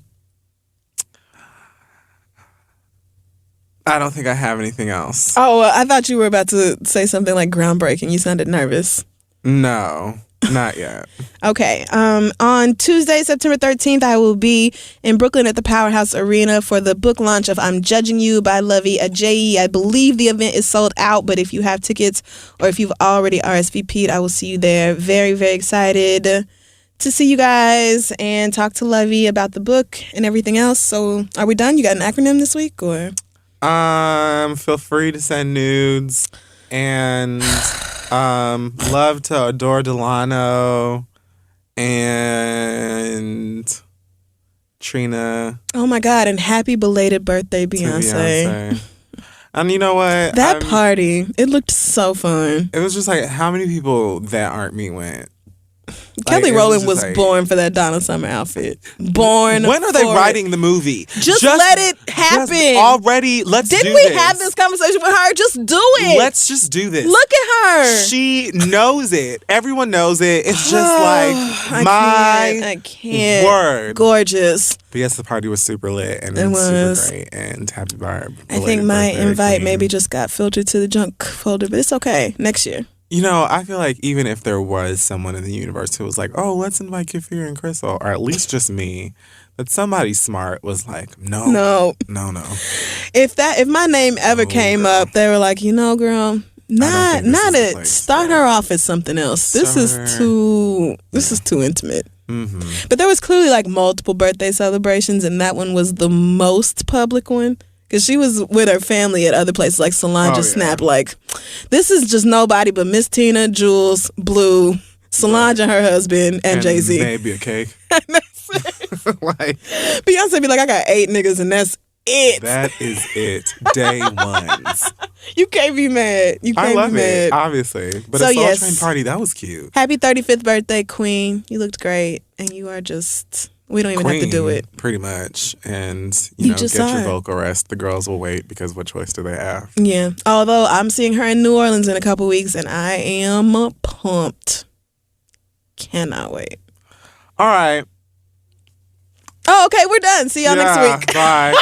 I don't think I have anything else. Oh, I thought you were about to say something like groundbreaking. You sounded nervous. No, not yet. Okay. On Tuesday, September 13th, I will be in Brooklyn at the Powerhouse Arena for the book launch of I'm Judging You by Lovey Ajayi. I believe the event is sold out, but if you have tickets or if you've already RSVP'd, I will see you there. Very, very excited to see you guys and talk to Lovey about the book and everything else. So are we done? You got an acronym this week or? Feel free to send nudes and love to Adore Delano and Trina. Oh my God, and happy belated birthday, to Beyonce. And you know what? That party, it looked so fun. It was just like, how many people that aren't me went? Kelly Like, Rowland was like, born for that Donna Summer outfit. Born. When are they for writing it. the movie? Just let it happen. Just already, let's do Didn't this. we have this conversation with her? Just do it. Let's just do this. Look at her. She knows it. Everyone knows it. It's just like I can't. word. Gorgeous. But yes, the party was super lit and It was. super great. And happy birthday. I think my invite maybe just got filtered to the junk folder, but it's okay. Next year. You know, I feel like even if there was someone in the universe who was like, oh, let's invite Kefir and Crystal, or at least just me, that somebody smart was like, no. If my name ever came up, they were like, you know, girl, not it. Start her off as something else. This is too intimate. Mm-hmm. But there was clearly like multiple birthday celebrations, and that one was the most public one. Because she was with her family at other places, like Solange snapped, like, this is just nobody but Miss Tina, Jules, Blue, Solange and her husband, and Jay-Z. Maybe a cake. Like, Beyonce be like, I got 8 niggas, and that's it. That is it. Day ones. You can't be mad. You can't I love be mad. it, obviously. But So, a Soul yes. Train party, that was cute. Happy 35th birthday, Queen. You looked great, and you are just... We don't even have to do it. Pretty much. And, You know, just get are. your vocal rest. The girls will wait because what choice do they have? Yeah. Although I'm seeing her in New Orleans in a couple weeks, and I am pumped. Cannot wait. All right. Oh, okay. We're done. See y'all next week. Bye.